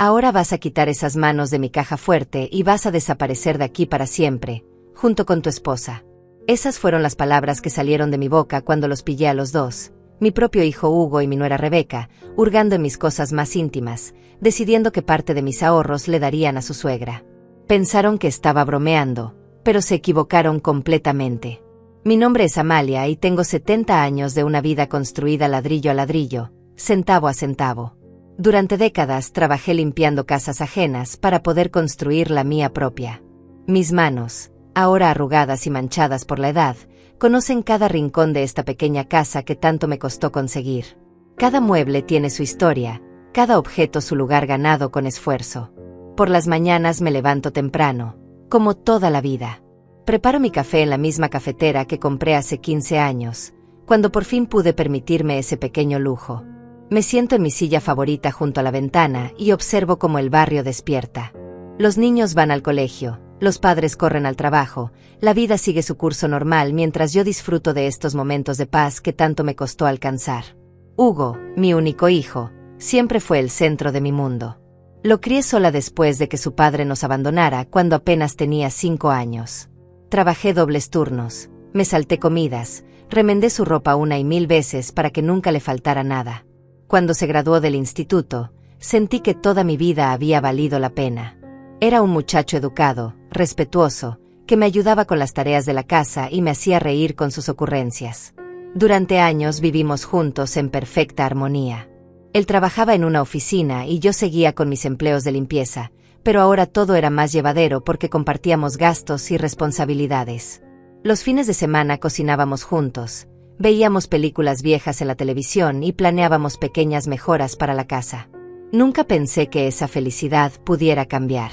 Ahora vas a quitar esas manos de mi caja fuerte y vas a desaparecer de aquí para siempre, junto con tu esposa. Esas fueron las palabras que salieron de mi boca cuando los pillé a los dos, mi propio hijo Hugo y mi nuera Rebeca, hurgando en mis cosas más íntimas, decidiendo que parte de mis ahorros le darían a su suegra. Pensaron que estaba bromeando, pero se equivocaron completamente. Mi nombre es Amalia y tengo 70 años de una vida construida ladrillo a ladrillo, centavo a centavo. Durante décadas trabajé limpiando casas ajenas para poder construir la mía propia. Mis manos, ahora arrugadas y manchadas por la edad, conocen cada rincón de esta pequeña casa que tanto me costó conseguir. Cada mueble tiene su historia, cada objeto su lugar ganado con esfuerzo. Por las mañanas me levanto temprano, como toda la vida. Preparo mi café en la misma cafetera que compré hace 15 años, cuando por fin pude permitirme ese pequeño lujo. Me siento en mi silla favorita junto a la ventana y observo cómo el barrio despierta. Los niños van al colegio, los padres corren al trabajo, la vida sigue su curso normal mientras yo disfruto de estos momentos de paz que tanto me costó alcanzar. Hugo, mi único hijo, siempre fue el centro de mi mundo. Lo crié sola después de que su padre nos abandonara cuando apenas tenía 5 años. Trabajé dobles turnos, me salté comidas, remendé su ropa 1 y 1000 veces para que nunca le faltara nada. Cuando se graduó del instituto, sentí que toda mi vida había valido la pena. Era un muchacho educado, respetuoso, que me ayudaba con las tareas de la casa y me hacía reír con sus ocurrencias. Durante años vivimos juntos en perfecta armonía. Él trabajaba en una oficina y yo seguía con mis empleos de limpieza, pero ahora todo era más llevadero porque compartíamos gastos y responsabilidades. Los fines de semana cocinábamos juntos, veíamos películas viejas en la televisión y planeábamos pequeñas mejoras para la casa. Nunca pensé que esa felicidad pudiera cambiar.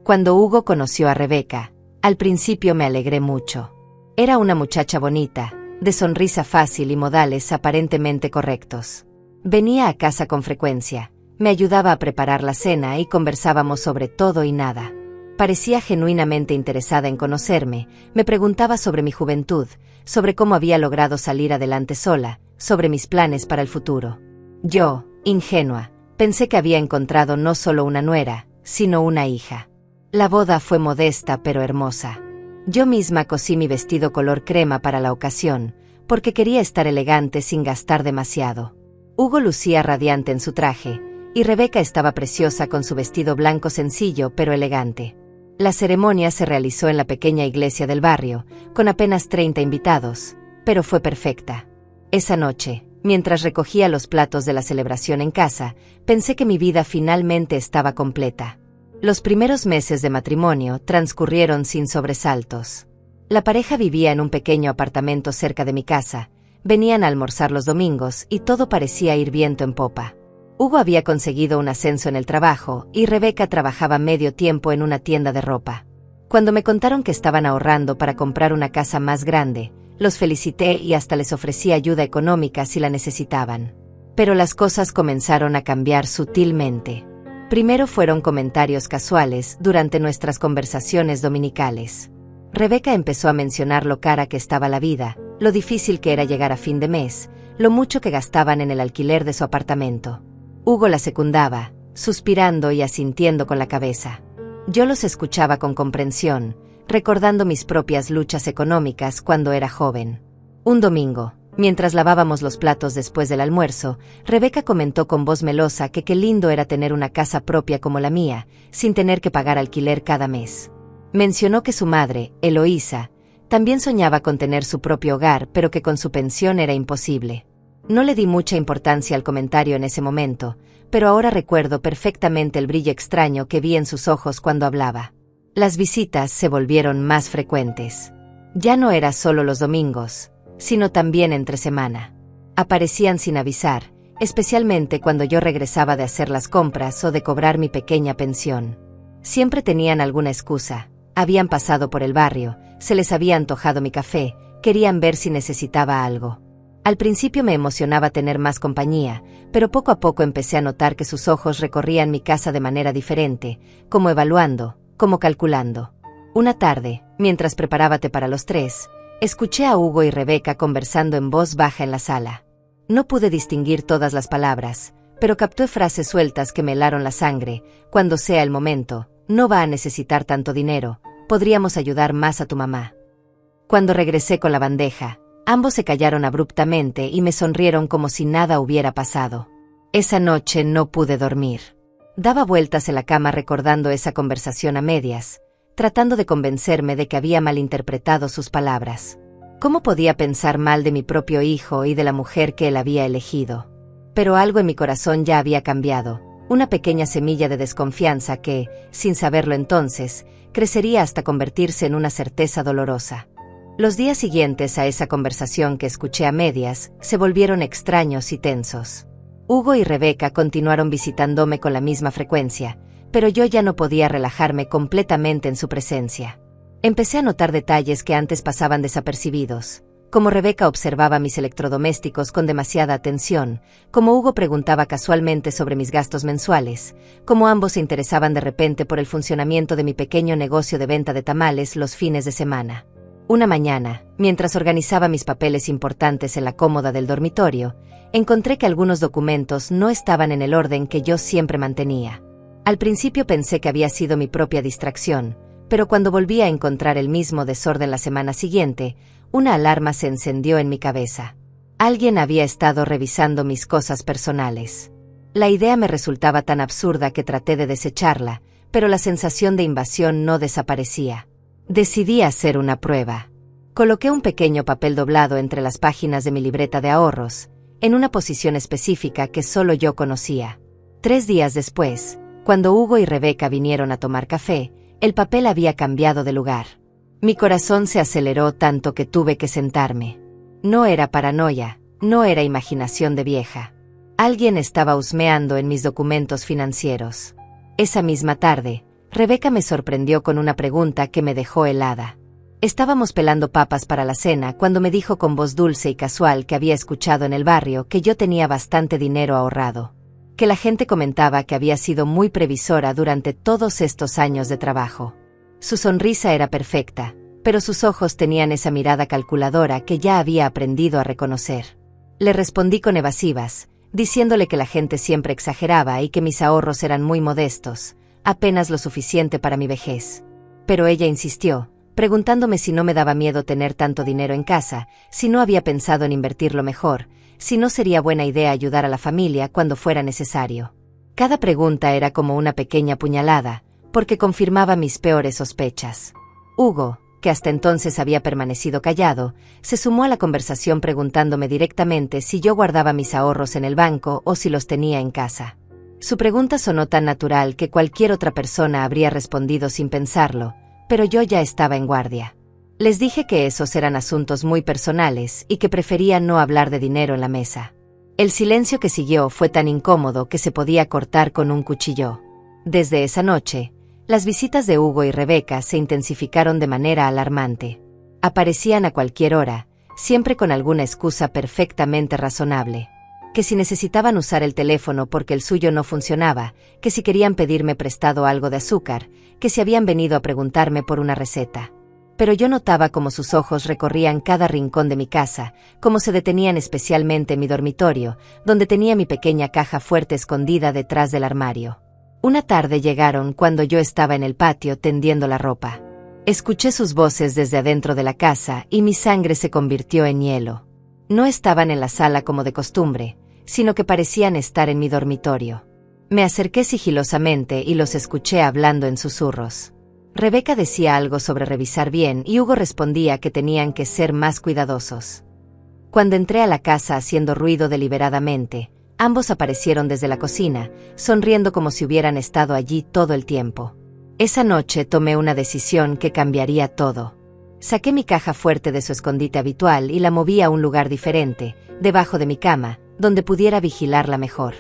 Cuando Hugo conoció a Rebeca, al principio me alegré mucho. Era una muchacha bonita, de sonrisa fácil y modales aparentemente correctos. Venía a casa con frecuencia, me ayudaba a preparar la cena y conversábamos sobre todo y nada. Parecía genuinamente interesada en conocerme, me preguntaba sobre mi juventud, sobre cómo había logrado salir adelante sola, sobre mis planes para el futuro. Yo, ingenua, pensé que había encontrado no solo una nuera, sino una hija. La boda fue modesta pero hermosa. Yo misma cosí mi vestido color crema para la ocasión, porque quería estar elegante sin gastar demasiado. Hugo lucía radiante en su traje, y Rebeca estaba preciosa con su vestido blanco sencillo pero elegante. La ceremonia se realizó en la pequeña iglesia del barrio, con apenas 30 invitados, pero fue perfecta. Esa noche, mientras recogía los platos de la celebración en casa, pensé que mi vida finalmente estaba completa. Los primeros meses de matrimonio transcurrieron sin sobresaltos. La pareja vivía en un pequeño apartamento cerca de mi casa, venían a almorzar los domingos y todo parecía ir viento en popa. Hugo había conseguido un ascenso en el trabajo y Rebeca trabajaba medio tiempo en una tienda de ropa. Cuando me contaron que estaban ahorrando para comprar una casa más grande, los felicité y hasta les ofrecí ayuda económica si la necesitaban. Pero las cosas comenzaron a cambiar sutilmente. Primero fueron comentarios casuales durante nuestras conversaciones dominicales. Rebeca empezó a mencionar lo cara que estaba la vida, lo difícil que era llegar a fin de mes, lo mucho que gastaban en el alquiler de su apartamento. Hugo la secundaba, suspirando y asintiendo con la cabeza. Yo los escuchaba con comprensión, recordando mis propias luchas económicas cuando era joven. Un domingo, mientras lavábamos los platos después del almuerzo, Rebeca comentó con voz melosa que qué lindo era tener una casa propia como la mía, sin tener que pagar alquiler cada mes. Mencionó que su madre, Eloísa, también soñaba con tener su propio hogar, pero que con su pensión era imposible. No le di mucha importancia al comentario en ese momento, pero ahora recuerdo perfectamente el brillo extraño que vi en sus ojos cuando hablaba. Las visitas se volvieron más frecuentes. Ya no era solo los domingos, sino también entre semana. Aparecían sin avisar, especialmente cuando yo regresaba de hacer las compras o de cobrar mi pequeña pensión. Siempre tenían alguna excusa, habían pasado por el barrio, se les había antojado mi café, querían ver si necesitaba algo. Al principio me emocionaba tener más compañía, pero poco a poco empecé a notar que sus ojos recorrían mi casa de manera diferente, como evaluando, como calculando. Una tarde, mientras preparaba té para los tres, escuché a Hugo y Rebeca conversando en voz baja en la sala. No pude distinguir todas las palabras, pero capté frases sueltas que me helaron la sangre. Cuando sea el momento, no va a necesitar tanto dinero, podríamos ayudar más a tu mamá. Cuando regresé con la bandeja, ambos se callaron abruptamente y me sonrieron como si nada hubiera pasado. Esa noche no pude dormir. Daba vueltas en la cama recordando esa conversación a medias, tratando de convencerme de que había malinterpretado sus palabras. ¿Cómo podía pensar mal de mi propio hijo y de la mujer que él había elegido? Pero algo en mi corazón ya había cambiado, una pequeña semilla de desconfianza que, sin saberlo entonces, crecería hasta convertirse en una certeza dolorosa. Los días siguientes a esa conversación que escuché a medias, se volvieron extraños y tensos. Hugo y Rebeca continuaron visitándome con la misma frecuencia, pero yo ya no podía relajarme completamente en su presencia. Empecé a notar detalles que antes pasaban desapercibidos, como Rebeca observaba mis electrodomésticos con demasiada atención, como Hugo preguntaba casualmente sobre mis gastos mensuales, como ambos se interesaban de repente por el funcionamiento de mi pequeño negocio de venta de tamales los fines de semana. Una mañana, mientras organizaba mis papeles importantes en la cómoda del dormitorio, encontré que algunos documentos no estaban en el orden que yo siempre mantenía. Al principio pensé que había sido mi propia distracción, pero cuando volví a encontrar el mismo desorden la semana siguiente, una alarma se encendió en mi cabeza. Alguien había estado revisando mis cosas personales. La idea me resultaba tan absurda que traté de desecharla, pero la sensación de invasión no desaparecía. Decidí hacer una prueba. Coloqué un pequeño papel doblado entre las páginas de mi libreta de ahorros, en una posición específica que solo yo conocía. 3 días después, cuando Hugo y Rebeca vinieron a tomar café, el papel había cambiado de lugar. Mi corazón se aceleró tanto que tuve que sentarme. No era paranoia, no era imaginación de vieja. Alguien estaba husmeando en mis documentos financieros. Esa misma tarde, Rebeca me sorprendió con una pregunta que me dejó helada. Estábamos pelando papas para la cena cuando me dijo con voz dulce y casual que había escuchado en el barrio que yo tenía bastante dinero ahorrado, que la gente comentaba que había sido muy previsora durante todos estos años de trabajo. Su sonrisa era perfecta, pero sus ojos tenían esa mirada calculadora que ya había aprendido a reconocer. Le respondí con evasivas, diciéndole que la gente siempre exageraba y que mis ahorros eran muy modestos, apenas lo suficiente para mi vejez. Pero ella insistió, preguntándome si no me daba miedo tener tanto dinero en casa, si no había pensado en invertirlo mejor, si no sería buena idea ayudar a la familia cuando fuera necesario. Cada pregunta era como una pequeña puñalada, porque confirmaba mis peores sospechas. Hugo, que hasta entonces había permanecido callado, se sumó a la conversación preguntándome directamente si yo guardaba mis ahorros en el banco o si los tenía en casa. Su pregunta sonó tan natural que cualquier otra persona habría respondido sin pensarlo, pero yo ya estaba en guardia. Les dije que esos eran asuntos muy personales y que prefería no hablar de dinero en la mesa. El silencio que siguió fue tan incómodo que se podía cortar con un cuchillo. Desde esa noche, las visitas de Hugo y Rebeca se intensificaron de manera alarmante. Aparecían a cualquier hora, siempre con alguna excusa perfectamente razonable. Que si necesitaban usar el teléfono porque el suyo no funcionaba, que si querían pedirme prestado algo de azúcar, que si habían venido a preguntarme por una receta. Pero yo notaba cómo sus ojos recorrían cada rincón de mi casa, cómo se detenían especialmente en mi dormitorio, donde tenía mi pequeña caja fuerte escondida detrás del armario. Una tarde llegaron cuando yo estaba en el patio tendiendo la ropa. Escuché sus voces desde adentro de la casa y mi sangre se convirtió en hielo. No estaban en la sala como de costumbre, sino que parecían estar en mi dormitorio. Me acerqué sigilosamente y los escuché hablando en susurros. Rebeca decía algo sobre revisar bien y Hugo respondía que tenían que ser más cuidadosos. Cuando entré a la casa haciendo ruido deliberadamente, ambos aparecieron desde la cocina, sonriendo como si hubieran estado allí todo el tiempo. Esa noche tomé una decisión que cambiaría todo. Saqué mi caja fuerte de su escondite habitual y la moví a un lugar diferente, debajo de mi cama, donde pudiera vigilarla mejor.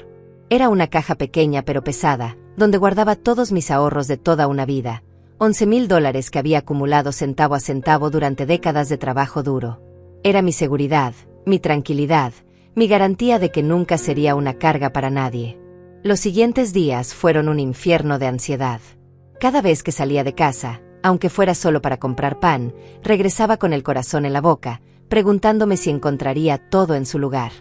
Era una caja pequeña pero pesada, donde guardaba todos mis ahorros de toda una vida, $11,000 que había acumulado centavo a centavo durante décadas de trabajo duro. Era mi seguridad, mi tranquilidad, mi garantía de que nunca sería una carga para nadie. Los siguientes días fueron un infierno de ansiedad. Cada vez que salía de casa, aunque fuera solo para comprar pan, regresaba con el corazón en la boca, preguntándome si encontraría todo en su lugar.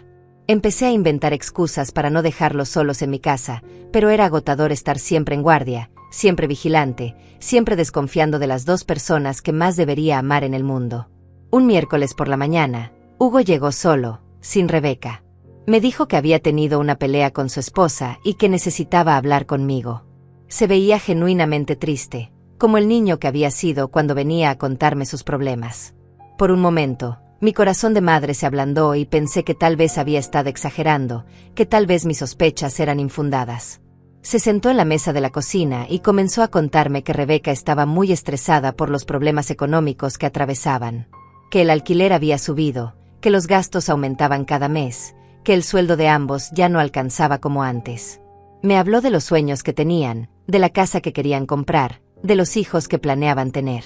Empecé a inventar excusas para no dejarlos solos en mi casa, pero era agotador estar siempre en guardia, siempre vigilante, siempre desconfiando de las dos personas que más debería amar en el mundo. Un miércoles por la mañana, Hugo llegó solo, sin Rebeca. Me dijo que había tenido una pelea con su esposa y que necesitaba hablar conmigo. Se veía genuinamente triste, como el niño que había sido cuando venía a contarme sus problemas. Por un momento, mi corazón de madre se ablandó y pensé que tal vez había estado exagerando, que tal vez mis sospechas eran infundadas. Se sentó en la mesa de la cocina y comenzó a contarme que Rebeca estaba muy estresada por los problemas económicos que atravesaban, que el alquiler había subido, que los gastos aumentaban cada mes, que el sueldo de ambos ya no alcanzaba como antes. Me habló de los sueños que tenían, de la casa que querían comprar, de los hijos que planeaban tener.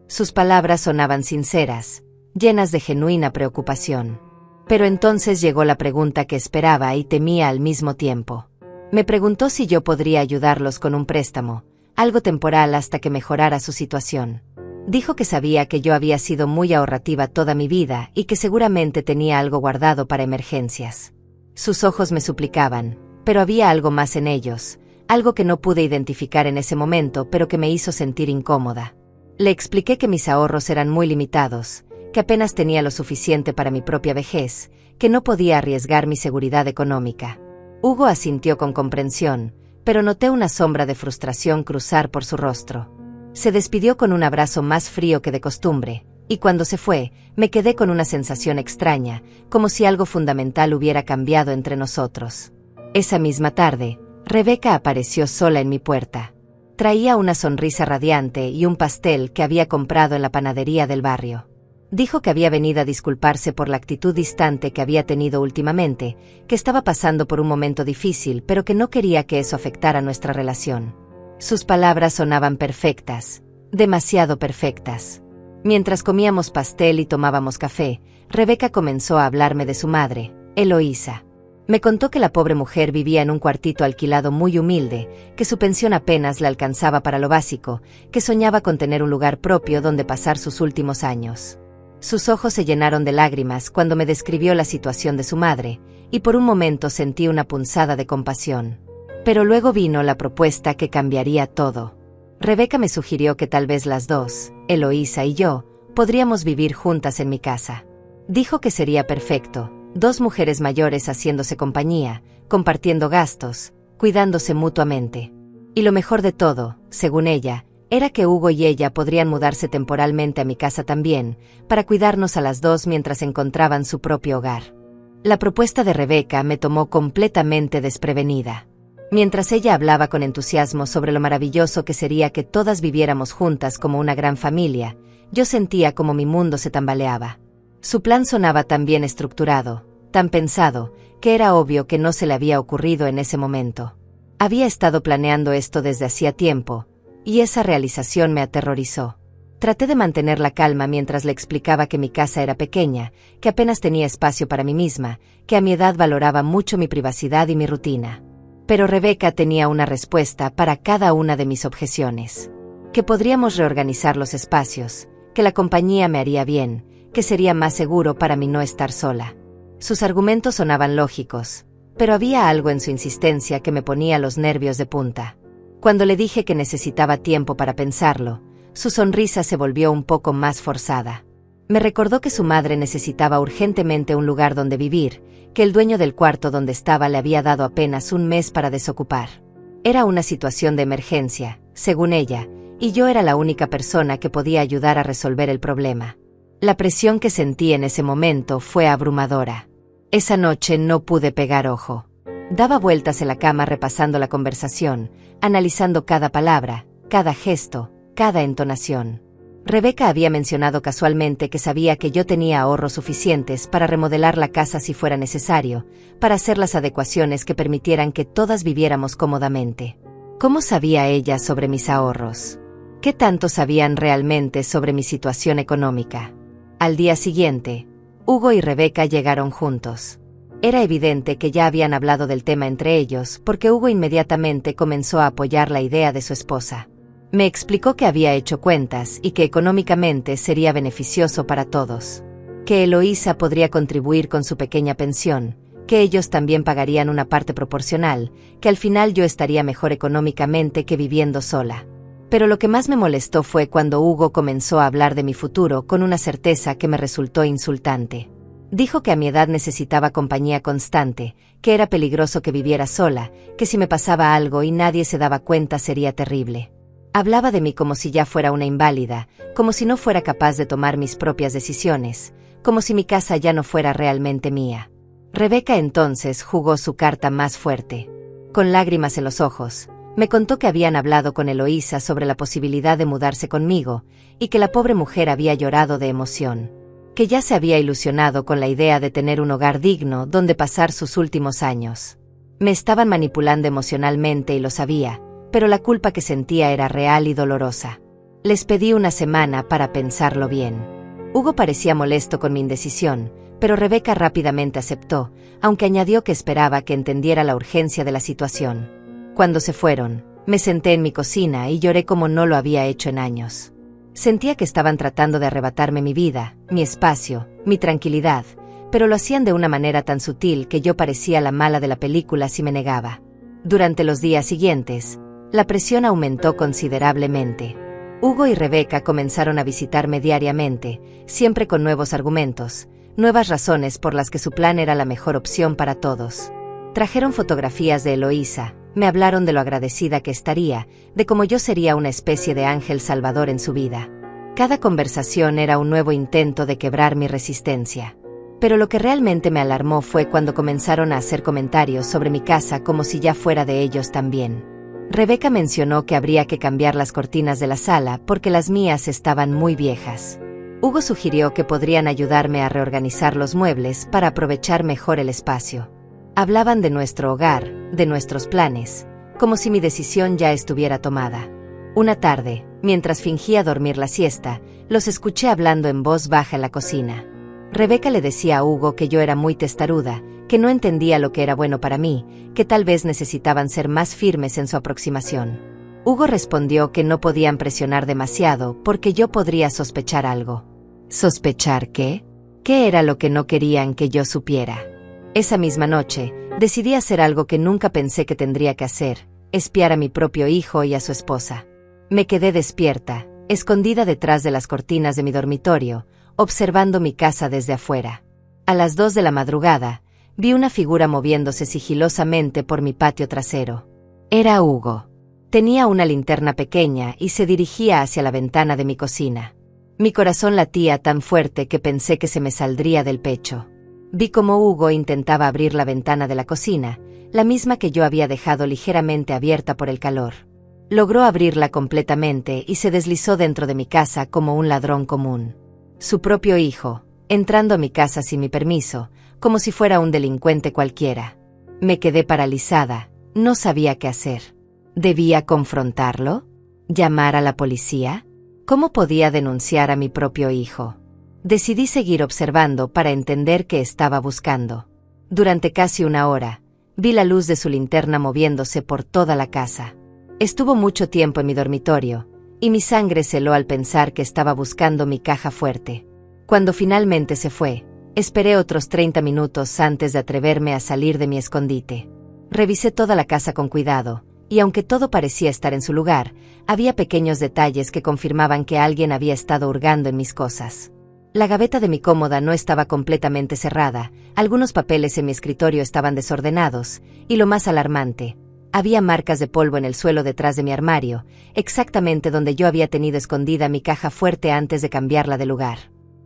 Sus palabras sonaban sinceras, llenas de genuina preocupación. Pero entonces llegó la pregunta que esperaba y temía al mismo tiempo. Me preguntó si yo podría ayudarlos con un préstamo, algo temporal hasta que mejorara su situación. Dijo que sabía que yo había sido muy ahorrativa toda mi vida y que seguramente tenía algo guardado para emergencias. Sus ojos me suplicaban, pero había algo más en ellos, algo que no pude identificar en ese momento pero que me hizo sentir incómoda. Le expliqué que mis ahorros eran muy limitados, que apenas tenía lo suficiente para mi propia vejez, que no podía arriesgar mi seguridad económica. Hugo asintió con comprensión, pero noté una sombra de frustración cruzar por su rostro. Se despidió con un abrazo más frío que de costumbre, y cuando se fue, me quedé con una sensación extraña, como si algo fundamental hubiera cambiado entre nosotros. Esa misma tarde, Rebeca apareció sola en mi puerta. Traía una sonrisa radiante y un pastel que había comprado en la panadería del barrio. Dijo que había venido a disculparse por la actitud distante que había tenido últimamente, que estaba pasando por un momento difícil pero que no quería que eso afectara nuestra relación. Sus palabras sonaban perfectas, demasiado perfectas. Mientras comíamos pastel y tomábamos café, Rebeca comenzó a hablarme de su madre, Eloísa. Me contó que la pobre mujer vivía en un cuartito alquilado muy humilde, que su pensión apenas le alcanzaba para lo básico, que soñaba con tener un lugar propio donde pasar sus últimos años. Sus ojos se llenaron de lágrimas cuando me describió la situación de su madre, y por un momento sentí una punzada de compasión. Pero luego vino la propuesta que cambiaría todo. Rebeca me sugirió que tal vez las dos, Eloísa y yo, podríamos vivir juntas en mi casa. Dijo que sería perfecto, dos mujeres mayores haciéndose compañía, compartiendo gastos, cuidándose mutuamente. Y lo mejor de todo, según ella, era que Hugo y ella podrían mudarse temporalmente a mi casa también, para cuidarnos a las dos mientras encontraban su propio hogar. La propuesta de Rebeca me tomó completamente desprevenida. Mientras ella hablaba con entusiasmo sobre lo maravilloso que sería que todas viviéramos juntas como una gran familia, yo sentía como mi mundo se tambaleaba. Su plan sonaba tan bien estructurado, tan pensado, que era obvio que no se le había ocurrido en ese momento. Había estado planeando esto desde hacía tiempo, y esa realización me aterrorizó. Traté de mantener la calma mientras le explicaba que mi casa era pequeña, que apenas tenía espacio para mí misma, que a mi edad valoraba mucho mi privacidad y mi rutina. Pero Rebeca tenía una respuesta para cada una de mis objeciones. Que podríamos reorganizar los espacios, que la compañía me haría bien, que sería más seguro para mí no estar sola. Sus argumentos sonaban lógicos, pero había algo en su insistencia que me ponía los nervios de punta. Cuando le dije que necesitaba tiempo para pensarlo, su sonrisa se volvió un poco más forzada. Me recordó que su madre necesitaba urgentemente un lugar donde vivir, que el dueño del cuarto donde estaba le había dado apenas un mes para desocupar. Era una situación de emergencia, según ella, y yo era la única persona que podía ayudar a resolver el problema. La presión que sentí en ese momento fue abrumadora. Esa noche no pude pegar ojo. Daba vueltas en la cama repasando la conversación, analizando cada palabra, cada gesto, cada entonación. Rebeca había mencionado casualmente que sabía que yo tenía ahorros suficientes para remodelar la casa si fuera necesario, para hacer las adecuaciones que permitieran que todas viviéramos cómodamente. ¿Cómo sabía ella sobre mis ahorros? ¿Qué tanto sabían realmente sobre mi situación económica? Al día siguiente, Hugo y Rebeca llegaron juntos. Era evidente que ya habían hablado del tema entre ellos, porque Hugo inmediatamente comenzó a apoyar la idea de su esposa. Me explicó que había hecho cuentas y que económicamente sería beneficioso para todos. Que Eloísa podría contribuir con su pequeña pensión, que ellos también pagarían una parte proporcional, que al final yo estaría mejor económicamente que viviendo sola. Pero lo que más me molestó fue cuando Hugo comenzó a hablar de mi futuro con una certeza que me resultó insultante. Dijo que a mi edad necesitaba compañía constante, que era peligroso que viviera sola, que si me pasaba algo y nadie se daba cuenta sería terrible. Hablaba de mí como si ya fuera una inválida, como si no fuera capaz de tomar mis propias decisiones, como si mi casa ya no fuera realmente mía. Rebeca entonces jugó su carta más fuerte. Con lágrimas en los ojos, me contó que habían hablado con Eloísa sobre la posibilidad de mudarse conmigo, y que la pobre mujer había llorado de emoción. Que ya se había ilusionado con la idea de tener un hogar digno donde pasar sus últimos años. Me estaban manipulando emocionalmente y lo sabía, pero la culpa que sentía era real y dolorosa. Les pedí una semana para pensarlo bien. Hugo parecía molesto con mi indecisión, pero Rebeca rápidamente aceptó, aunque añadió que esperaba que entendiera la urgencia de la situación. Cuando se fueron, me senté en mi cocina y lloré como no lo había hecho en años. Sentía que estaban tratando de arrebatarme mi vida, mi espacio, mi tranquilidad, pero lo hacían de una manera tan sutil que yo parecía la mala de la película si me negaba. Durante los días siguientes, la presión aumentó considerablemente. Hugo y Rebeca comenzaron a visitarme diariamente, siempre con nuevos argumentos, nuevas razones por las que su plan era la mejor opción para todos. Trajeron fotografías de Eloísa, me hablaron de lo agradecida que estaría, de cómo yo sería una especie de ángel salvador en su vida. Cada conversación era un nuevo intento de quebrar mi resistencia. Pero lo que realmente me alarmó fue cuando comenzaron a hacer comentarios sobre mi casa como si ya fuera de ellos también. Rebeca mencionó que habría que cambiar las cortinas de la sala porque las mías estaban muy viejas. Hugo sugirió que podrían ayudarme a reorganizar los muebles para aprovechar mejor el espacio. Hablaban de nuestro hogar, de nuestros planes, como si mi decisión ya estuviera tomada. Una tarde, mientras fingía dormir la siesta, los escuché hablando en voz baja en la cocina. Rebeca le decía a Hugo que yo era muy testaruda, que no entendía lo que era bueno para mí, que tal vez necesitaban ser más firmes en su aproximación. Hugo respondió que no podían presionar demasiado porque yo podría sospechar algo. ¿Sospechar qué? ¿Qué era lo que no querían que yo supiera? Esa misma noche, decidí hacer algo que nunca pensé que tendría que hacer, espiar a mi propio hijo y a su esposa. Me quedé despierta, escondida detrás de las cortinas de mi dormitorio, observando mi casa desde afuera. A las 2 de la madrugada, vi una figura moviéndose sigilosamente por mi patio trasero. Era Hugo. Tenía una linterna pequeña y se dirigía hacia la ventana de mi cocina. Mi corazón latía tan fuerte que pensé que se me saldría del pecho. Vi cómo Hugo intentaba abrir la ventana de la cocina, la misma que yo había dejado ligeramente abierta por el calor. Logró abrirla completamente y se deslizó dentro de mi casa como un ladrón común. Su propio hijo, entrando a mi casa sin mi permiso, como si fuera un delincuente cualquiera. Me quedé paralizada, no sabía qué hacer. ¿Debía confrontarlo? ¿Llamar a la policía? ¿Cómo podía denunciar a mi propio hijo? Decidí seguir observando para entender qué estaba buscando. Durante casi una hora, vi la luz de su linterna moviéndose por toda la casa. Estuvo mucho tiempo en mi dormitorio, y mi sangre se heló al pensar que estaba buscando mi caja fuerte. Cuando finalmente se fue, esperé otros 30 minutos antes de atreverme a salir de mi escondite. Revisé toda la casa con cuidado, y aunque todo parecía estar en su lugar, había pequeños detalles que confirmaban que alguien había estado hurgando en mis cosas. La gaveta de mi cómoda no estaba completamente cerrada, algunos papeles en mi escritorio estaban desordenados, y lo más alarmante, había marcas de polvo en el suelo detrás de mi armario, exactamente donde yo había tenido escondida mi caja fuerte antes de cambiarla de lugar.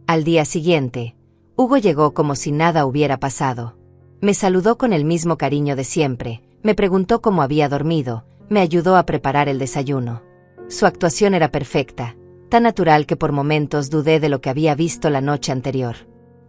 Al día siguiente, Hugo llegó como si nada hubiera pasado. Me saludó con el mismo cariño de siempre, me preguntó cómo había dormido, me ayudó a preparar el desayuno. Su actuación era perfecta, tan natural que por momentos dudé de lo que había visto la noche anterior.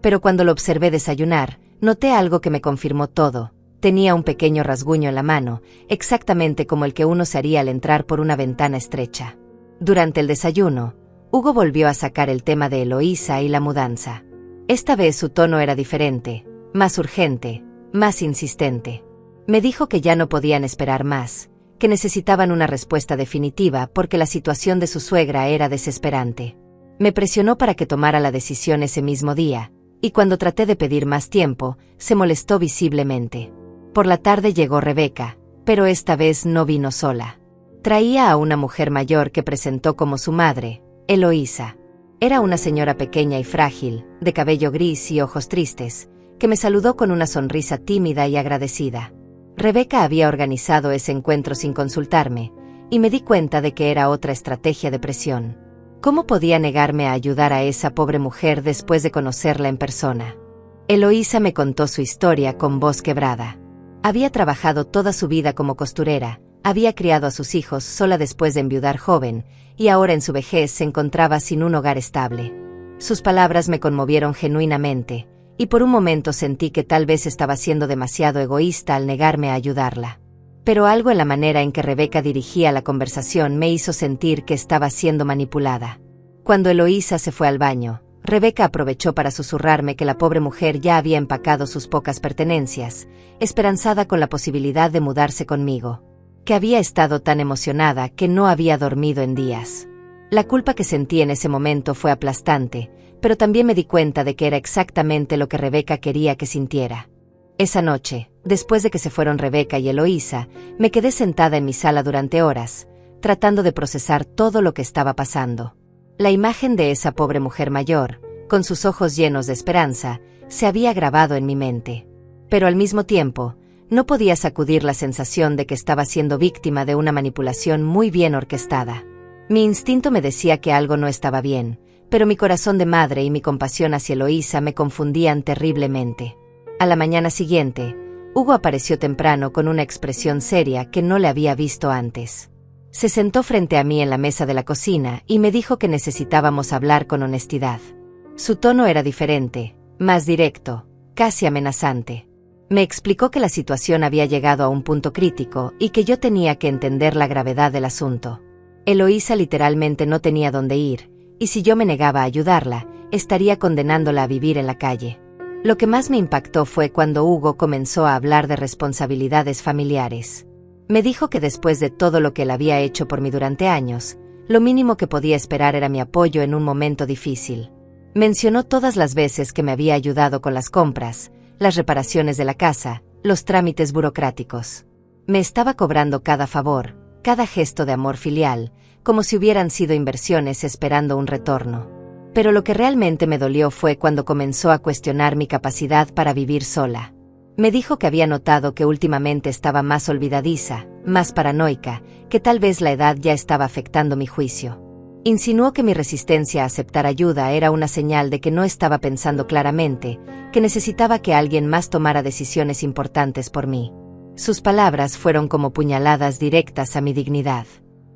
Pero cuando lo observé desayunar, noté algo que me confirmó todo. Tenía un pequeño rasguño en la mano, exactamente como el que uno se haría al entrar por una ventana estrecha. Durante el desayuno, Hugo volvió a sacar el tema de Eloísa y la mudanza. Esta vez su tono era diferente, más urgente, más insistente. Me dijo que ya no podían esperar más, que necesitaban una respuesta definitiva porque la situación de su suegra era desesperante. Me presionó para que tomara la decisión ese mismo día, y cuando traté de pedir más tiempo, se molestó visiblemente. Por la tarde llegó Rebeca, pero esta vez no vino sola. Traía a una mujer mayor que presentó como su madre, Eloísa. Era una señora pequeña y frágil, de cabello gris y ojos tristes, que me saludó con una sonrisa tímida y agradecida. Rebeca había organizado ese encuentro sin consultarme, y me di cuenta de que era otra estrategia de presión. ¿Cómo podía negarme a ayudar a esa pobre mujer después de conocerla en persona? Eloísa me contó su historia con voz quebrada. Había trabajado toda su vida como costurera, había criado a sus hijos sola después de enviudar joven, y ahora en su vejez se encontraba sin un hogar estable. Sus palabras me conmovieron genuinamente, y por un momento sentí que tal vez estaba siendo demasiado egoísta al negarme a ayudarla. Pero algo en la manera en que Rebeca dirigía la conversación me hizo sentir que estaba siendo manipulada. Cuando Eloísa se fue al baño, Rebeca aprovechó para susurrarme que la pobre mujer ya había empacado sus pocas pertenencias, esperanzada con la posibilidad de mudarse conmigo. Que había estado tan emocionada que no había dormido en días. La culpa que sentí en ese momento fue aplastante, pero también me di cuenta de que era exactamente lo que Rebeca quería que sintiera. Esa noche, después de que se fueron Rebeca y Eloísa, me quedé sentada en mi sala durante horas, tratando de procesar todo lo que estaba pasando. La imagen de esa pobre mujer mayor, con sus ojos llenos de esperanza, se había grabado en mi mente. Pero al mismo tiempo, no podía sacudir la sensación de que estaba siendo víctima de una manipulación muy bien orquestada. Mi instinto me decía que algo no estaba bien, pero mi corazón de madre y mi compasión hacia Eloísa me confundían terriblemente. A la mañana siguiente, Hugo apareció temprano con una expresión seria que no le había visto antes. Se sentó frente a mí en la mesa de la cocina y me dijo que necesitábamos hablar con honestidad. Su tono era diferente, más directo, casi amenazante. Me explicó que la situación había llegado a un punto crítico y que yo tenía que entender la gravedad del asunto. Eloísa literalmente no tenía dónde ir, y si yo me negaba a ayudarla, estaría condenándola a vivir en la calle. Lo que más me impactó fue cuando Hugo comenzó a hablar de responsabilidades familiares. Me dijo que después de todo lo que él había hecho por mí durante años, lo mínimo que podía esperar era mi apoyo en un momento difícil. Mencionó todas las veces que me había ayudado con las compras, las reparaciones de la casa, los trámites burocráticos. Me estaba cobrando cada favor, cada gesto de amor filial, como si hubieran sido inversiones esperando un retorno. Pero lo que realmente me dolió fue cuando comenzó a cuestionar mi capacidad para vivir sola. Me dijo que había notado que últimamente estaba más olvidadiza, más paranoica, que tal vez la edad ya estaba afectando mi juicio. Insinuó que mi resistencia a aceptar ayuda era una señal de que no estaba pensando claramente, que necesitaba que alguien más tomara decisiones importantes por mí. Sus palabras fueron como puñaladas directas a mi dignidad.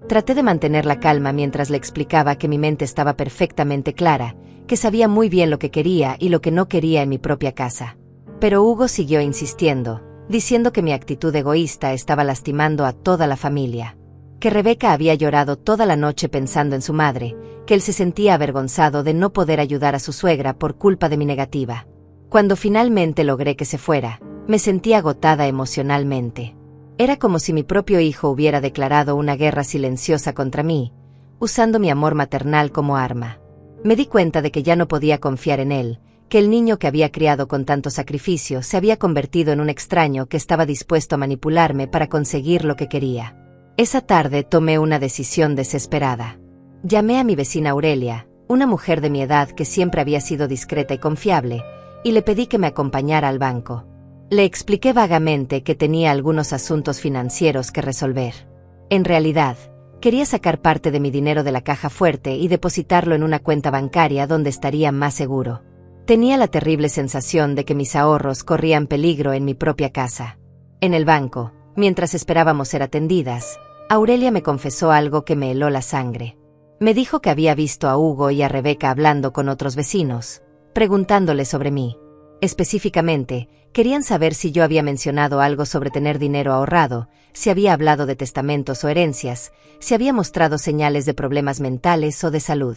Traté de mantener la calma mientras le explicaba que mi mente estaba perfectamente clara, que sabía muy bien lo que quería y lo que no quería en mi propia casa. Pero Hugo siguió insistiendo, diciendo que mi actitud egoísta estaba lastimando a toda la familia. Que Rebeca había llorado toda la noche pensando en su madre, que él se sentía avergonzado de no poder ayudar a su suegra por culpa de mi negativa. Cuando finalmente logré que se fuera, me sentí agotada emocionalmente. Era como si mi propio hijo hubiera declarado una guerra silenciosa contra mí, usando mi amor maternal como arma. Me di cuenta de que ya no podía confiar en él, que el niño que había criado con tanto sacrificio se había convertido en un extraño que estaba dispuesto a manipularme para conseguir lo que quería. Esa tarde tomé una decisión desesperada. Llamé a mi vecina Aurelia, una mujer de mi edad que siempre había sido discreta y confiable, y le pedí que me acompañara al banco. Le expliqué vagamente que tenía algunos asuntos financieros que resolver. En realidad, quería sacar parte de mi dinero de la caja fuerte y depositarlo en una cuenta bancaria donde estaría más seguro. Tenía la terrible sensación de que mis ahorros corrían peligro en mi propia casa. En el banco, mientras esperábamos ser atendidas, Aurelia me confesó algo que me heló la sangre. Me dijo que había visto a Hugo y a Rebeca hablando con otros vecinos, preguntándole sobre mí. Específicamente, querían saber si yo había mencionado algo sobre tener dinero ahorrado, si había hablado de testamentos o herencias, si había mostrado señales de problemas mentales o de salud.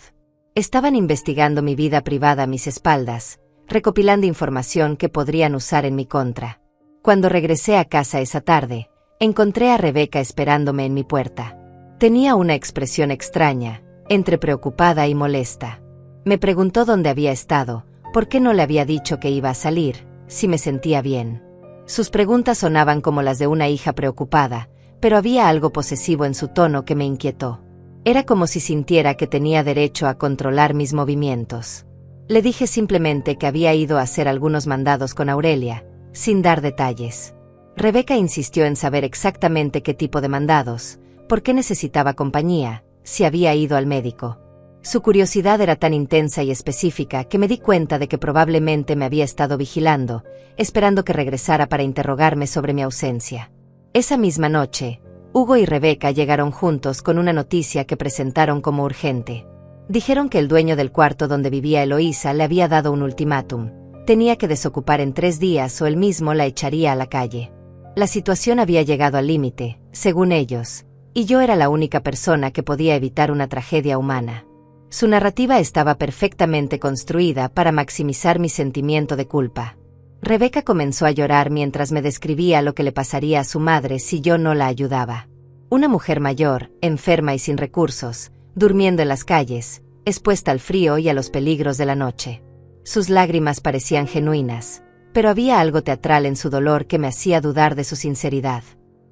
Estaban investigando mi vida privada a mis espaldas, recopilando información que podrían usar en mi contra. Cuando regresé a casa esa tarde, encontré a Rebeca esperándome en mi puerta. Tenía una expresión extraña, entre preocupada y molesta. Me preguntó dónde había estado, ¿Por qué no le había dicho que iba a salir, si me sentía bien? Sus preguntas sonaban como las de una hija preocupada, pero había algo posesivo en su tono que me inquietó. Era como si sintiera que tenía derecho a controlar mis movimientos. Le dije simplemente que había ido a hacer algunos mandados con Aurelia, sin dar detalles. Rebeca insistió en saber exactamente qué tipo de mandados, por qué necesitaba compañía, si había ido al médico. Su curiosidad era tan intensa y específica que me di cuenta de que probablemente me había estado vigilando, esperando que regresara para interrogarme sobre mi ausencia. Esa misma noche, Hugo y Rebeca llegaron juntos con una noticia que presentaron como urgente. Dijeron que el dueño del cuarto donde vivía Eloísa le había dado un ultimátum. Tenía que desocupar en 3 días o él mismo la echaría a la calle. La situación había llegado al límite, según ellos, y yo era la única persona que podía evitar una tragedia humana. Su narrativa estaba perfectamente construida para maximizar mi sentimiento de culpa. Rebeca comenzó a llorar mientras me describía lo que le pasaría a su madre si yo no la ayudaba. Una mujer mayor, enferma y sin recursos, durmiendo en las calles, expuesta al frío y a los peligros de la noche. Sus lágrimas parecían genuinas, pero había algo teatral en su dolor que me hacía dudar de su sinceridad.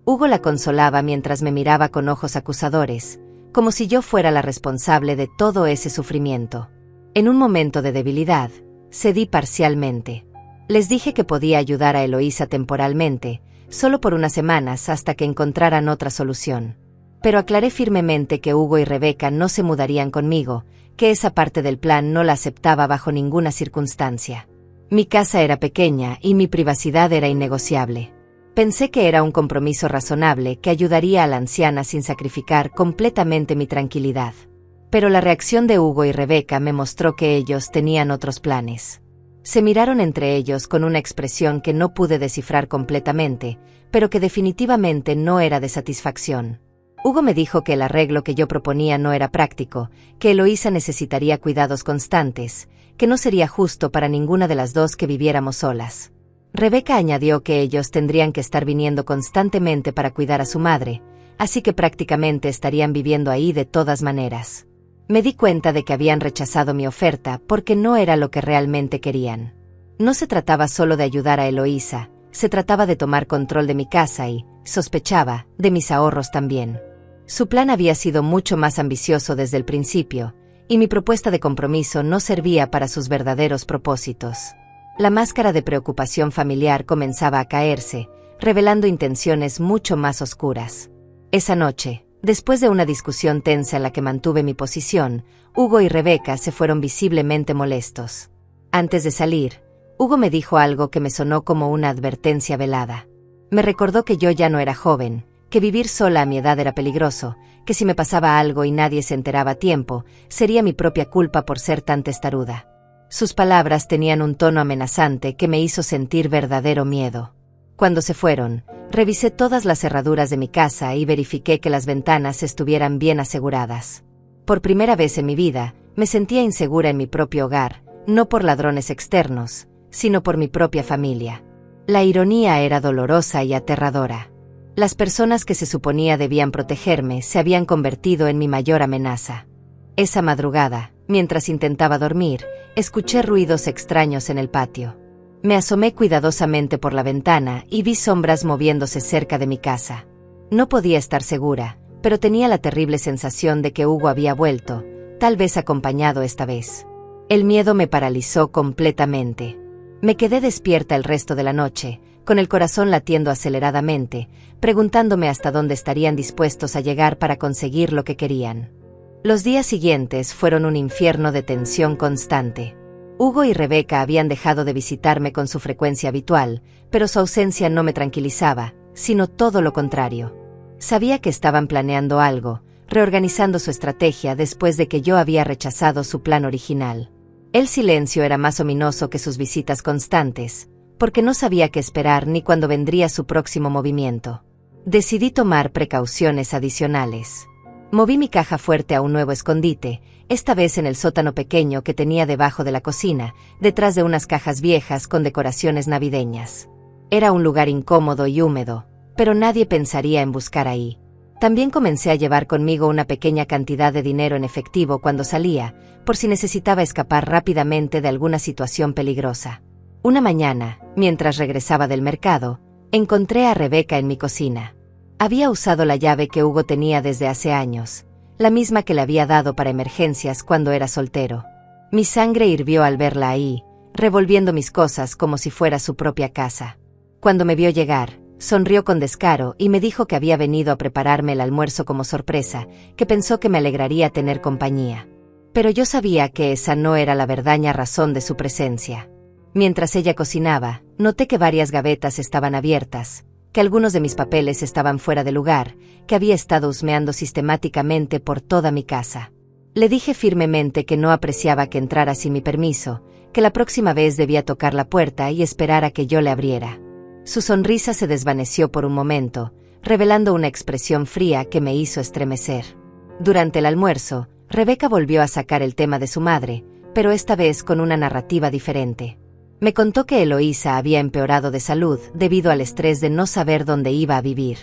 Hugo la consolaba mientras me miraba con ojos acusadores, como si yo fuera la responsable de todo ese sufrimiento. En un momento de debilidad, cedí parcialmente. Les dije que podía ayudar a Eloísa temporalmente, solo por unas semanas hasta que encontraran otra solución. Pero aclaré firmemente que Hugo y Rebeca no se mudarían conmigo, que esa parte del plan no la aceptaba bajo ninguna circunstancia. Mi casa era pequeña y mi privacidad era innegociable. Pensé que era un compromiso razonable que ayudaría a la anciana sin sacrificar completamente mi tranquilidad. Pero la reacción de Hugo y Rebeca me mostró que ellos tenían otros planes. Se miraron entre ellos con una expresión que no pude descifrar completamente, pero que definitivamente no era de satisfacción. Hugo me dijo que el arreglo que yo proponía no era práctico, que Eloísa necesitaría cuidados constantes, que no sería justo para ninguna de las dos que viviéramos solas. Rebeca añadió que ellos tendrían que estar viniendo constantemente para cuidar a su madre, así que prácticamente estarían viviendo ahí de todas maneras. Me di cuenta de que habían rechazado mi oferta porque no era lo que realmente querían. No se trataba solo de ayudar a Eloísa, se trataba de tomar control de mi casa y, sospechaba, de mis ahorros también. Su plan había sido mucho más ambicioso desde el principio, y mi propuesta de compromiso no servía para sus verdaderos propósitos. La máscara de preocupación familiar comenzaba a caerse, revelando intenciones mucho más oscuras. Esa noche, después de una discusión tensa en la que mantuve mi posición, Hugo y Rebeca se fueron visiblemente molestos. Antes de salir, Hugo me dijo algo que me sonó como una advertencia velada. Me recordó que yo ya no era joven, que vivir sola a mi edad era peligroso, que si me pasaba algo y nadie se enteraba a tiempo, sería mi propia culpa por ser tan testaruda. Sus palabras tenían un tono amenazante que me hizo sentir verdadero miedo. Cuando se fueron, revisé todas las cerraduras de mi casa y verifiqué que las ventanas estuvieran bien aseguradas. Por primera vez en mi vida, me sentía insegura en mi propio hogar, no por ladrones externos, sino por mi propia familia. La ironía era dolorosa y aterradora. Las personas que se suponía debían protegerme se habían convertido en mi mayor amenaza. Esa madrugada, mientras intentaba dormir, escuché ruidos extraños en el patio. Me asomé cuidadosamente por la ventana y vi sombras moviéndose cerca de mi casa. No podía estar segura, pero tenía la terrible sensación de que Hugo había vuelto, tal vez acompañado esta vez. El miedo me paralizó completamente. Me quedé despierta el resto de la noche, con el corazón latiendo aceleradamente, preguntándome hasta dónde estarían dispuestos a llegar para conseguir lo que querían. Los días siguientes fueron un infierno de tensión constante. Hugo y Rebeca habían dejado de visitarme con su frecuencia habitual, pero su ausencia no me tranquilizaba, sino todo lo contrario. Sabía que estaban planeando algo, reorganizando su estrategia después de que yo había rechazado su plan original. El silencio era más ominoso que sus visitas constantes, porque no sabía qué esperar ni cuándo vendría su próximo movimiento. Decidí tomar precauciones adicionales. Moví mi caja fuerte a un nuevo escondite, esta vez en el sótano pequeño que tenía debajo de la cocina, detrás de unas cajas viejas con decoraciones navideñas. Era un lugar incómodo y húmedo, pero nadie pensaría en buscar ahí. También comencé a llevar conmigo una pequeña cantidad de dinero en efectivo cuando salía, por si necesitaba escapar rápidamente de alguna situación peligrosa. Una mañana, mientras regresaba del mercado, encontré a Rebeca en mi cocina. Había usado la llave que Hugo tenía desde hace años, la misma que le había dado para emergencias cuando era soltero. Mi sangre hirvió al verla ahí, revolviendo mis cosas como si fuera su propia casa. Cuando me vio llegar, sonrió con descaro y me dijo que había venido a prepararme el almuerzo como sorpresa, que pensó que me alegraría tener compañía. Pero yo sabía que esa no era la verdadera razón de su presencia. Mientras ella cocinaba, noté que varias gavetas estaban abiertas, que algunos de mis papeles estaban fuera de lugar, que había estado husmeando sistemáticamente por toda mi casa. Le dije firmemente que no apreciaba que entrara sin mi permiso, que la próxima vez debía tocar la puerta y esperar a que yo le abriera. Su sonrisa se desvaneció por un momento, revelando una expresión fría que me hizo estremecer. Durante el almuerzo, Rebeca volvió a sacar el tema de su madre, pero esta vez con una narrativa diferente. Me contó que Eloísa había empeorado de salud debido al estrés de no saber dónde iba a vivir,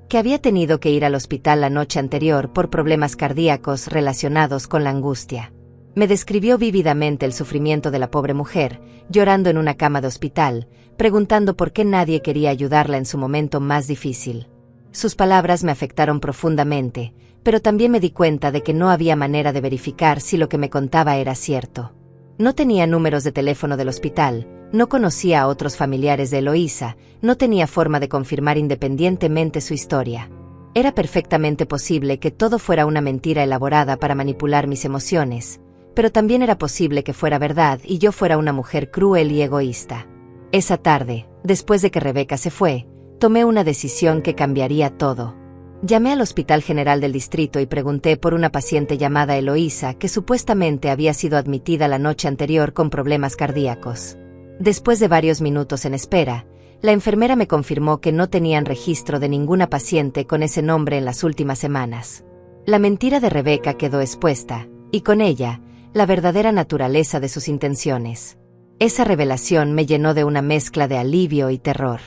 que había tenido que ir al hospital la noche anterior por problemas cardíacos relacionados con la angustia. Me describió vívidamente el sufrimiento de la pobre mujer, llorando en una cama de hospital, preguntando por qué nadie quería ayudarla en su momento más difícil. Sus palabras me afectaron profundamente, pero también me di cuenta de que no había manera de verificar si lo que me contaba era cierto. No tenía números de teléfono del hospital, no conocía a otros familiares de Eloísa, no tenía forma de confirmar independientemente su historia. Era perfectamente posible que todo fuera una mentira elaborada para manipular mis emociones, pero también era posible que fuera verdad y yo fuera una mujer cruel y egoísta. Esa tarde, después de que Rebeca se fue, tomé una decisión que cambiaría todo. Llamé al Hospital General del Distrito y pregunté por una paciente llamada Eloísa que supuestamente había sido admitida la noche anterior con problemas cardíacos. Después de varios minutos en espera, la enfermera me confirmó que no tenían registro de ninguna paciente con ese nombre en las últimas semanas. La mentira de Rebeca quedó expuesta, y con ella, la verdadera naturaleza de sus intenciones. Esa revelación me llenó de una mezcla de alivio y terror.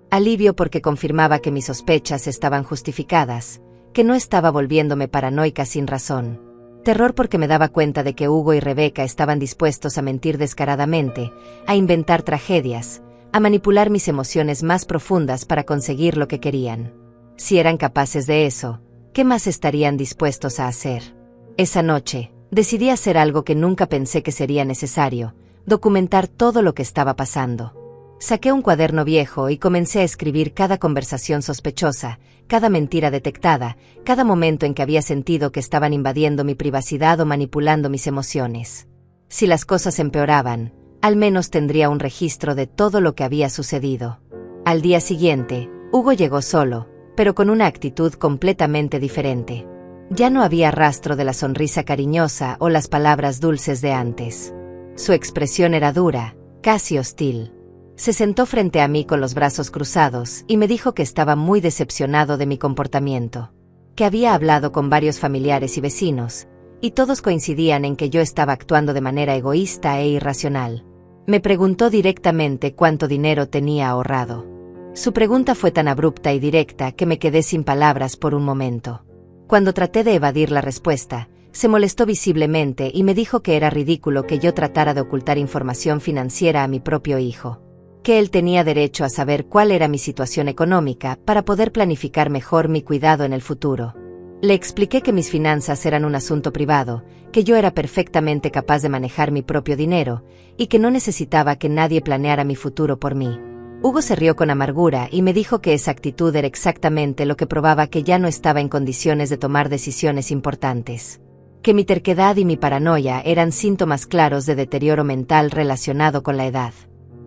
Alivio porque confirmaba que mis sospechas estaban justificadas, que no estaba volviéndome paranoica sin razón. Terror porque me daba cuenta de que Hugo y Rebeca estaban dispuestos a mentir descaradamente, a inventar tragedias, a manipular mis emociones más profundas para conseguir lo que querían. Si eran capaces de eso, ¿qué más estarían dispuestos a hacer? Esa noche, decidí hacer algo que nunca pensé que sería necesario: documentar todo lo que estaba pasando. Saqué un cuaderno viejo y comencé a escribir cada conversación sospechosa, cada mentira detectada, cada momento en que había sentido que estaban invadiendo mi privacidad o manipulando mis emociones. Si las cosas empeoraban, al menos tendría un registro de todo lo que había sucedido. Al día siguiente, Hugo llegó solo, pero con una actitud completamente diferente. Ya no había rastro de la sonrisa cariñosa o las palabras dulces de antes. Su expresión era dura, casi hostil. Se sentó frente a mí con los brazos cruzados y me dijo que estaba muy decepcionado de mi comportamiento, que había hablado con varios familiares y vecinos, y todos coincidían en que yo estaba actuando de manera egoísta e irracional. Me preguntó directamente cuánto dinero tenía ahorrado. Su pregunta fue tan abrupta y directa que me quedé sin palabras por un momento. Cuando traté de evadir la respuesta, se molestó visiblemente y me dijo que era ridículo que yo tratara de ocultar información financiera a mi propio hijo, que él tenía derecho a saber cuál era mi situación económica para poder planificar mejor mi cuidado en el futuro. Le expliqué que mis finanzas eran un asunto privado, que yo era perfectamente capaz de manejar mi propio dinero, y que no necesitaba que nadie planeara mi futuro por mí. Hugo se rió con amargura y me dijo que esa actitud era exactamente lo que probaba que ya no estaba en condiciones de tomar decisiones importantes, que mi terquedad y mi paranoia eran síntomas claros de deterioro mental relacionado con la edad.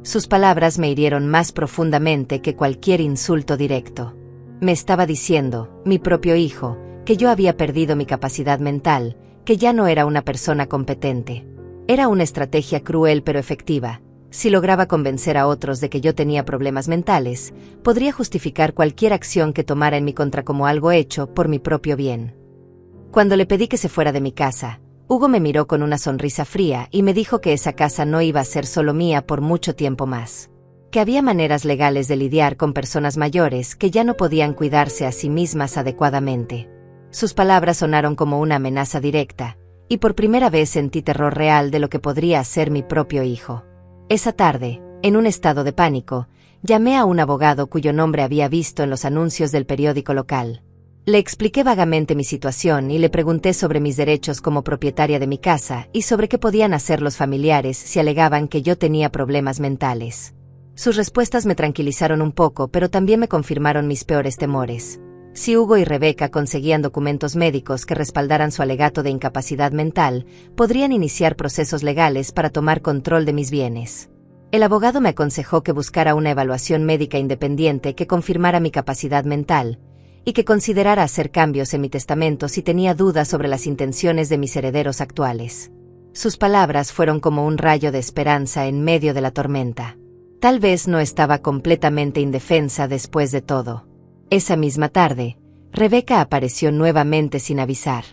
Sus palabras me hirieron más profundamente que cualquier insulto directo. Me estaba diciendo, mi propio hijo, que yo había perdido mi capacidad mental, que ya no era una persona competente. Era una estrategia cruel pero efectiva. Si lograba convencer a otros de que yo tenía problemas mentales, podría justificar cualquier acción que tomara en mi contra como algo hecho por mi propio bien. Cuando le pedí que se fuera de mi casa, Hugo me miró con una sonrisa fría y me dijo que esa casa no iba a ser solo mía por mucho tiempo más, que había maneras legales de lidiar con personas mayores que ya no podían cuidarse a sí mismas adecuadamente. Sus palabras sonaron como una amenaza directa, y por primera vez sentí terror real de lo que podría hacer mi propio hijo. Esa tarde, en un estado de pánico, llamé a un abogado cuyo nombre había visto en los anuncios del periódico local. Le expliqué vagamente mi situación y le pregunté sobre mis derechos como propietaria de mi casa y sobre qué podían hacer los familiares si alegaban que yo tenía problemas mentales. Sus respuestas me tranquilizaron un poco, pero también me confirmaron mis peores temores. Si Hugo y Rebeca conseguían documentos médicos que respaldaran su alegato de incapacidad mental, podrían iniciar procesos legales para tomar control de mis bienes. El abogado me aconsejó que buscara una evaluación médica independiente que confirmara mi capacidad mental, y que considerara hacer cambios en mi testamento si tenía dudas sobre las intenciones de mis herederos actuales. Sus palabras fueron como un rayo de esperanza en medio de la tormenta. Tal vez no estaba completamente indefensa después de todo. Esa misma tarde, Rebeca apareció nuevamente sin avisar.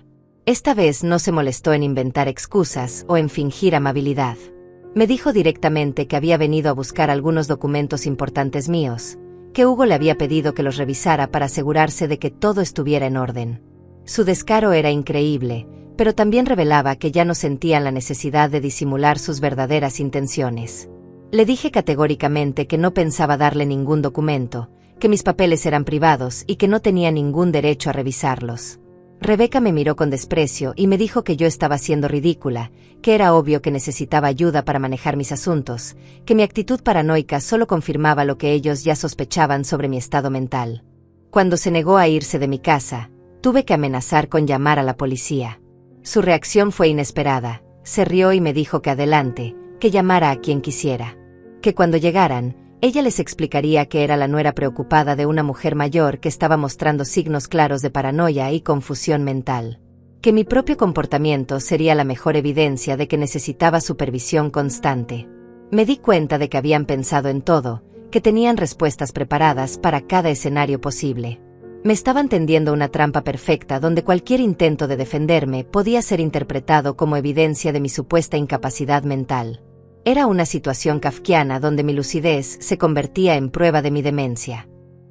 Esta vez no se molestó en inventar excusas o en fingir amabilidad. Me dijo directamente que había venido a buscar algunos documentos importantes míos, que Hugo le había pedido que los revisara para asegurarse de que todo estuviera en orden. Su descaro era increíble, pero también revelaba que ya no sentían la necesidad de disimular sus verdaderas intenciones. Le dije categóricamente que no pensaba darle ningún documento, que mis papeles eran privados y que no tenía ningún derecho a revisarlos. Rebeca me miró con desprecio y me dijo que yo estaba siendo ridícula, que era obvio que necesitaba ayuda para manejar mis asuntos, que mi actitud paranoica solo confirmaba lo que ellos ya sospechaban sobre mi estado mental. Cuando se negó a irse de mi casa, tuve que amenazar con llamar a la policía. Su reacción fue inesperada, se rió y me dijo que adelante, que llamara a quien quisiera. Que cuando llegaran, ella les explicaría que era la nuera preocupada de una mujer mayor que estaba mostrando signos claros de paranoia y confusión mental. Que mi propio comportamiento sería la mejor evidencia de que necesitaba supervisión constante. Me di cuenta de que habían pensado en todo, que tenían respuestas preparadas para cada escenario posible. Me estaban tendiendo una trampa perfecta donde cualquier intento de defenderme podía ser interpretado como evidencia de mi supuesta incapacidad mental. Era una situación kafkiana donde mi lucidez se convertía en prueba de mi demencia.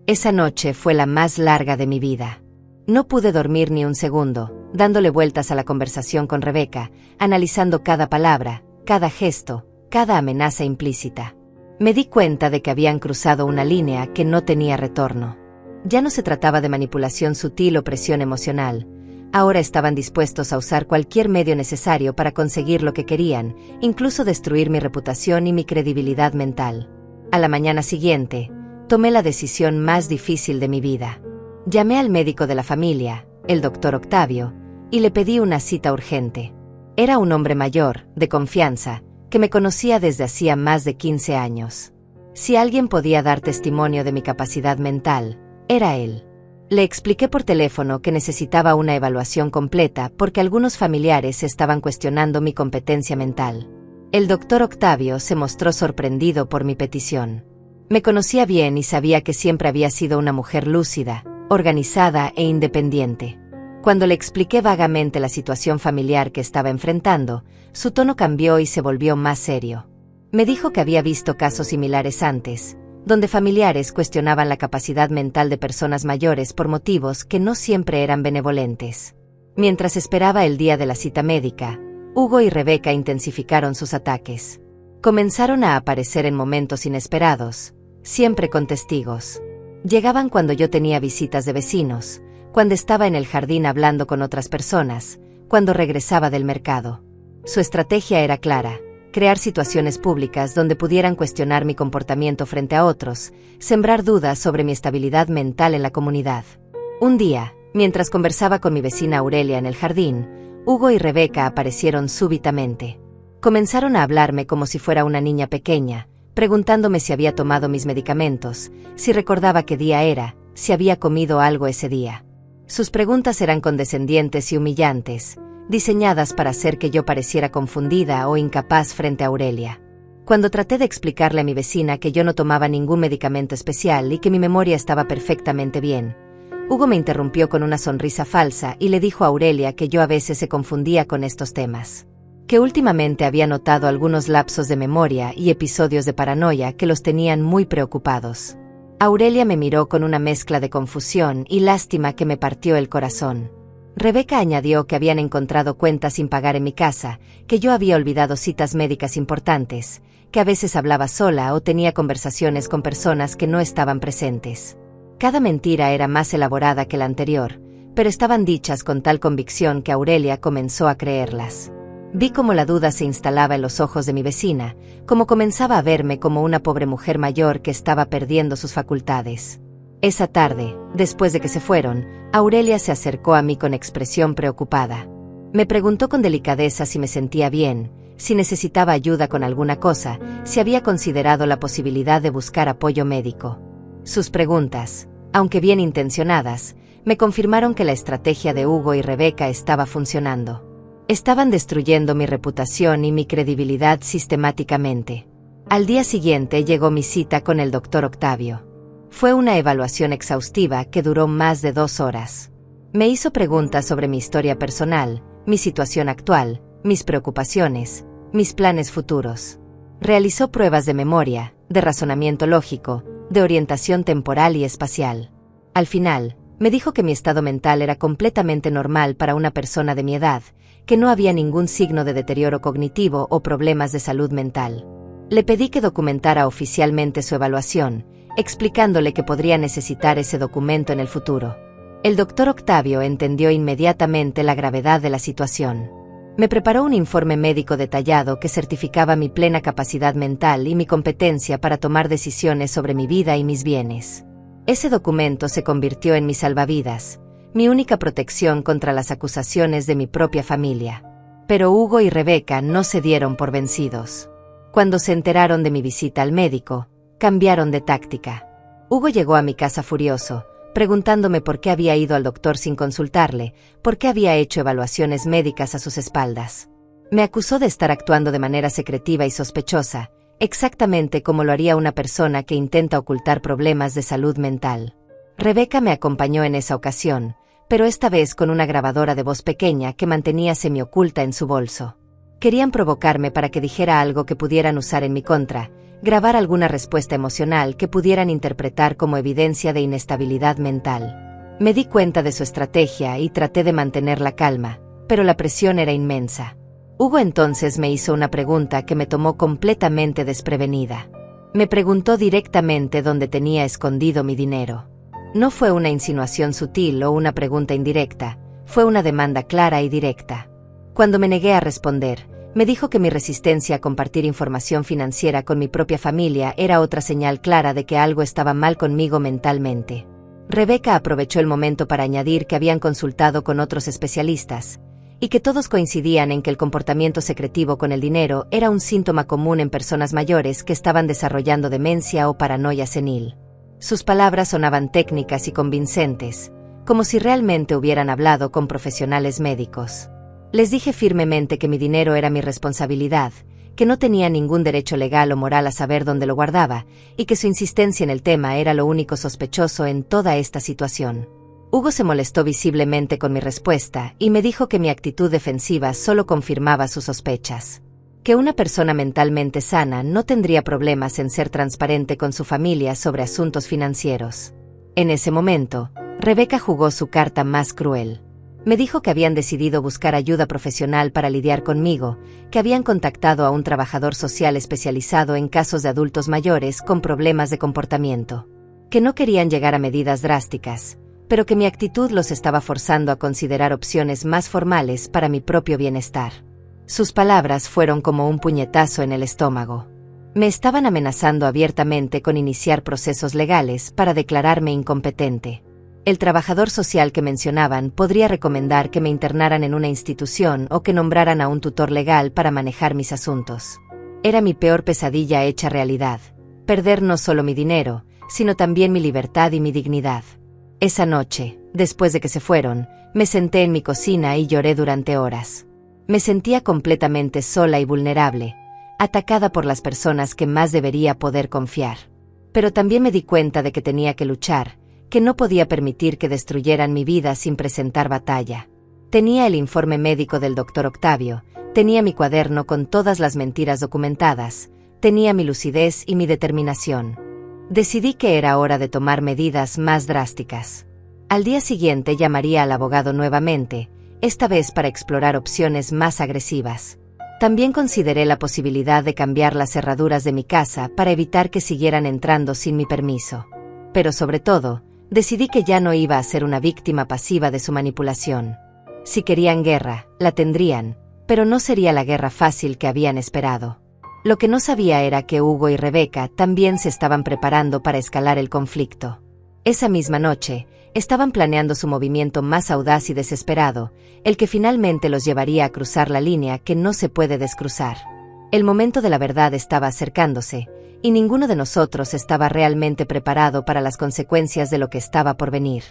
Esa noche fue la más larga de mi vida. No pude dormir ni un segundo, dándole vueltas a la conversación con Rebeca, analizando cada palabra, cada gesto, cada amenaza implícita. Me di cuenta de que habían cruzado una línea que no tenía retorno. Ya no se trataba de manipulación sutil o presión emocional. Ahora estaban dispuestos a usar cualquier medio necesario para conseguir lo que querían, incluso destruir mi reputación y mi credibilidad mental. A la mañana siguiente, tomé la decisión más difícil de mi vida. Llamé al médico de la familia, el doctor Octavio, y le pedí una cita urgente. Era un hombre mayor, de confianza, que me conocía desde hacía más de 15 años. Si alguien podía dar testimonio de mi capacidad mental, era él. Le expliqué por teléfono que necesitaba una evaluación completa porque algunos familiares estaban cuestionando mi competencia mental. El doctor Octavio se mostró sorprendido por mi petición. Me conocía bien y sabía que siempre había sido una mujer lúcida, organizada e independiente. Cuando le expliqué vagamente la situación familiar que estaba enfrentando, su tono cambió y se volvió más serio. Me dijo que había visto casos similares antes, donde familiares cuestionaban la capacidad mental de personas mayores por motivos que no siempre eran benevolentes. Mientras esperaba el día de la cita médica, Hugo y Rebeca intensificaron sus ataques. Comenzaron a aparecer en momentos inesperados, siempre con testigos. Llegaban cuando yo tenía visitas de vecinos, cuando estaba en el jardín hablando con otras personas, cuando regresaba del mercado. Su estrategia era clara: crear situaciones públicas donde pudieran cuestionar mi comportamiento frente a otros, sembrar dudas sobre mi estabilidad mental en la comunidad. Un día, mientras conversaba con mi vecina Aurelia en el jardín, Hugo y Rebeca aparecieron súbitamente. Comenzaron a hablarme como si fuera una niña pequeña, preguntándome si había tomado mis medicamentos, si recordaba qué día era, si había comido algo ese día. Sus preguntas eran condescendientes y humillantes, diseñadas para hacer que yo pareciera confundida o incapaz frente a Aurelia. Cuando traté de explicarle a mi vecina que yo no tomaba ningún medicamento especial y que mi memoria estaba perfectamente bien, Hugo me interrumpió con una sonrisa falsa y le dijo a Aurelia que yo a veces se confundía con estos temas. que últimamente había notado algunos lapsos de memoria y episodios de paranoia que los tenían muy preocupados. Aurelia me miró con una mezcla de confusión y lástima que me partió el corazón. Rebeca añadió que habían encontrado cuentas sin pagar en mi casa, que yo había olvidado citas médicas importantes, que a veces hablaba sola o tenía conversaciones con personas que no estaban presentes. Cada mentira era más elaborada que la anterior, pero estaban dichas con tal convicción que Aurelia comenzó a creerlas. Vi cómo la duda se instalaba en los ojos de mi vecina, cómo comenzaba a verme como una pobre mujer mayor que estaba perdiendo sus facultades. Esa tarde, después de que se fueron, Aurelia se acercó a mí con expresión preocupada. Me preguntó con delicadeza si me sentía bien, si necesitaba ayuda con alguna cosa, si había considerado la posibilidad de buscar apoyo médico. Sus preguntas, aunque bien intencionadas, me confirmaron que la estrategia de Hugo y Rebeca estaba funcionando. Estaban destruyendo mi reputación y mi credibilidad sistemáticamente. Al día siguiente llegó mi cita con el doctor Octavio. Fue una evaluación exhaustiva que duró más de 2 horas. Me hizo preguntas sobre mi historia personal, mi situación actual, mis preocupaciones, mis planes futuros. Realizó pruebas de memoria, de razonamiento lógico, de orientación temporal y espacial. Al final, me dijo que mi estado mental era completamente normal para una persona de mi edad, que no había ningún signo de deterioro cognitivo o problemas de salud mental. Le pedí que documentara oficialmente su evaluación, explicándole que podría necesitar ese documento en el futuro. El doctor Octavio entendió inmediatamente la gravedad de la situación. Me preparó un informe médico detallado que certificaba mi plena capacidad mental y mi competencia para tomar decisiones sobre mi vida y mis bienes. Ese documento se convirtió en mi salvavidas, mi única protección contra las acusaciones de mi propia familia. Pero Hugo y Rebeca no se dieron por vencidos. Cuando se enteraron de mi visita al médico, cambiaron de táctica. Hugo llegó a mi casa furioso, preguntándome por qué había ido al doctor sin consultarle, por qué había hecho evaluaciones médicas a sus espaldas. Me acusó de estar actuando de manera secretiva y sospechosa, exactamente como lo haría una persona que intenta ocultar problemas de salud mental. Rebeca me acompañó en esa ocasión, pero esta vez con una grabadora de voz pequeña que mantenía semioculta en su bolso. Querían provocarme para que dijera algo que pudieran usar en mi contra, grabar alguna respuesta emocional que pudieran interpretar como evidencia de inestabilidad mental. Me di cuenta de su estrategia y traté de mantener la calma, pero la presión era inmensa. Hugo entonces me hizo una pregunta que me tomó completamente desprevenida. Me preguntó directamente dónde tenía escondido mi dinero. No fue una insinuación sutil o una pregunta indirecta, fue una demanda clara y directa. Cuando me negué a responder, me dijo que mi resistencia a compartir información financiera con mi propia familia era otra señal clara de que algo estaba mal conmigo mentalmente. Rebeca aprovechó el momento para añadir que habían consultado con otros especialistas, y que todos coincidían en que el comportamiento secretivo con el dinero era un síntoma común en personas mayores que estaban desarrollando demencia o paranoia senil. Sus palabras sonaban técnicas y convincentes, como si realmente hubieran hablado con profesionales médicos. Les dije firmemente que mi dinero era mi responsabilidad, que no tenía ningún derecho legal o moral a saber dónde lo guardaba, y que su insistencia en el tema era lo único sospechoso en toda esta situación. Hugo se molestó visiblemente con mi respuesta y me dijo que mi actitud defensiva solo confirmaba sus sospechas. Que una persona mentalmente sana no tendría problemas en ser transparente con su familia sobre asuntos financieros. En ese momento, Rebeca jugó su carta más cruel. Me dijo que habían decidido buscar ayuda profesional para lidiar conmigo, que habían contactado a un trabajador social especializado en casos de adultos mayores con problemas de comportamiento. Que no querían llegar a medidas drásticas, pero que mi actitud los estaba forzando a considerar opciones más formales para mi propio bienestar. Sus palabras fueron como un puñetazo en el estómago. Me estaban amenazando abiertamente con iniciar procesos legales para declararme incompetente. El trabajador social que mencionaban podría recomendar que me internaran en una institución o que nombraran a un tutor legal para manejar mis asuntos. Era mi peor pesadilla hecha realidad, perder no solo mi dinero, sino también mi libertad y mi dignidad. Esa noche, después de que se fueron, me senté en mi cocina y lloré durante horas. Me sentía completamente sola y vulnerable, atacada por las personas que más debería poder confiar. Pero también me di cuenta de que tenía que luchar, que no podía permitir que destruyeran mi vida sin presentar batalla. Tenía el informe médico del doctor Octavio, tenía mi cuaderno con todas las mentiras documentadas, tenía mi lucidez y mi determinación. Decidí que era hora de tomar medidas más drásticas. Al día siguiente llamaría al abogado nuevamente, esta vez para explorar opciones más agresivas. También consideré la posibilidad de cambiar las cerraduras de mi casa para evitar que siguieran entrando sin mi permiso. Pero sobre todo, decidí que ya no iba a ser una víctima pasiva de su manipulación. Si querían guerra, la tendrían, pero no sería la guerra fácil que habían esperado. Lo que no sabía era que Hugo y Rebeca también se estaban preparando para escalar el conflicto. Esa misma noche, estaban planeando su movimiento más audaz y desesperado, el que finalmente los llevaría a cruzar la línea que no se puede descruzar. El momento de la verdad estaba acercándose, y ninguno de nosotros estaba realmente preparado para las consecuencias de lo que estaba por venir.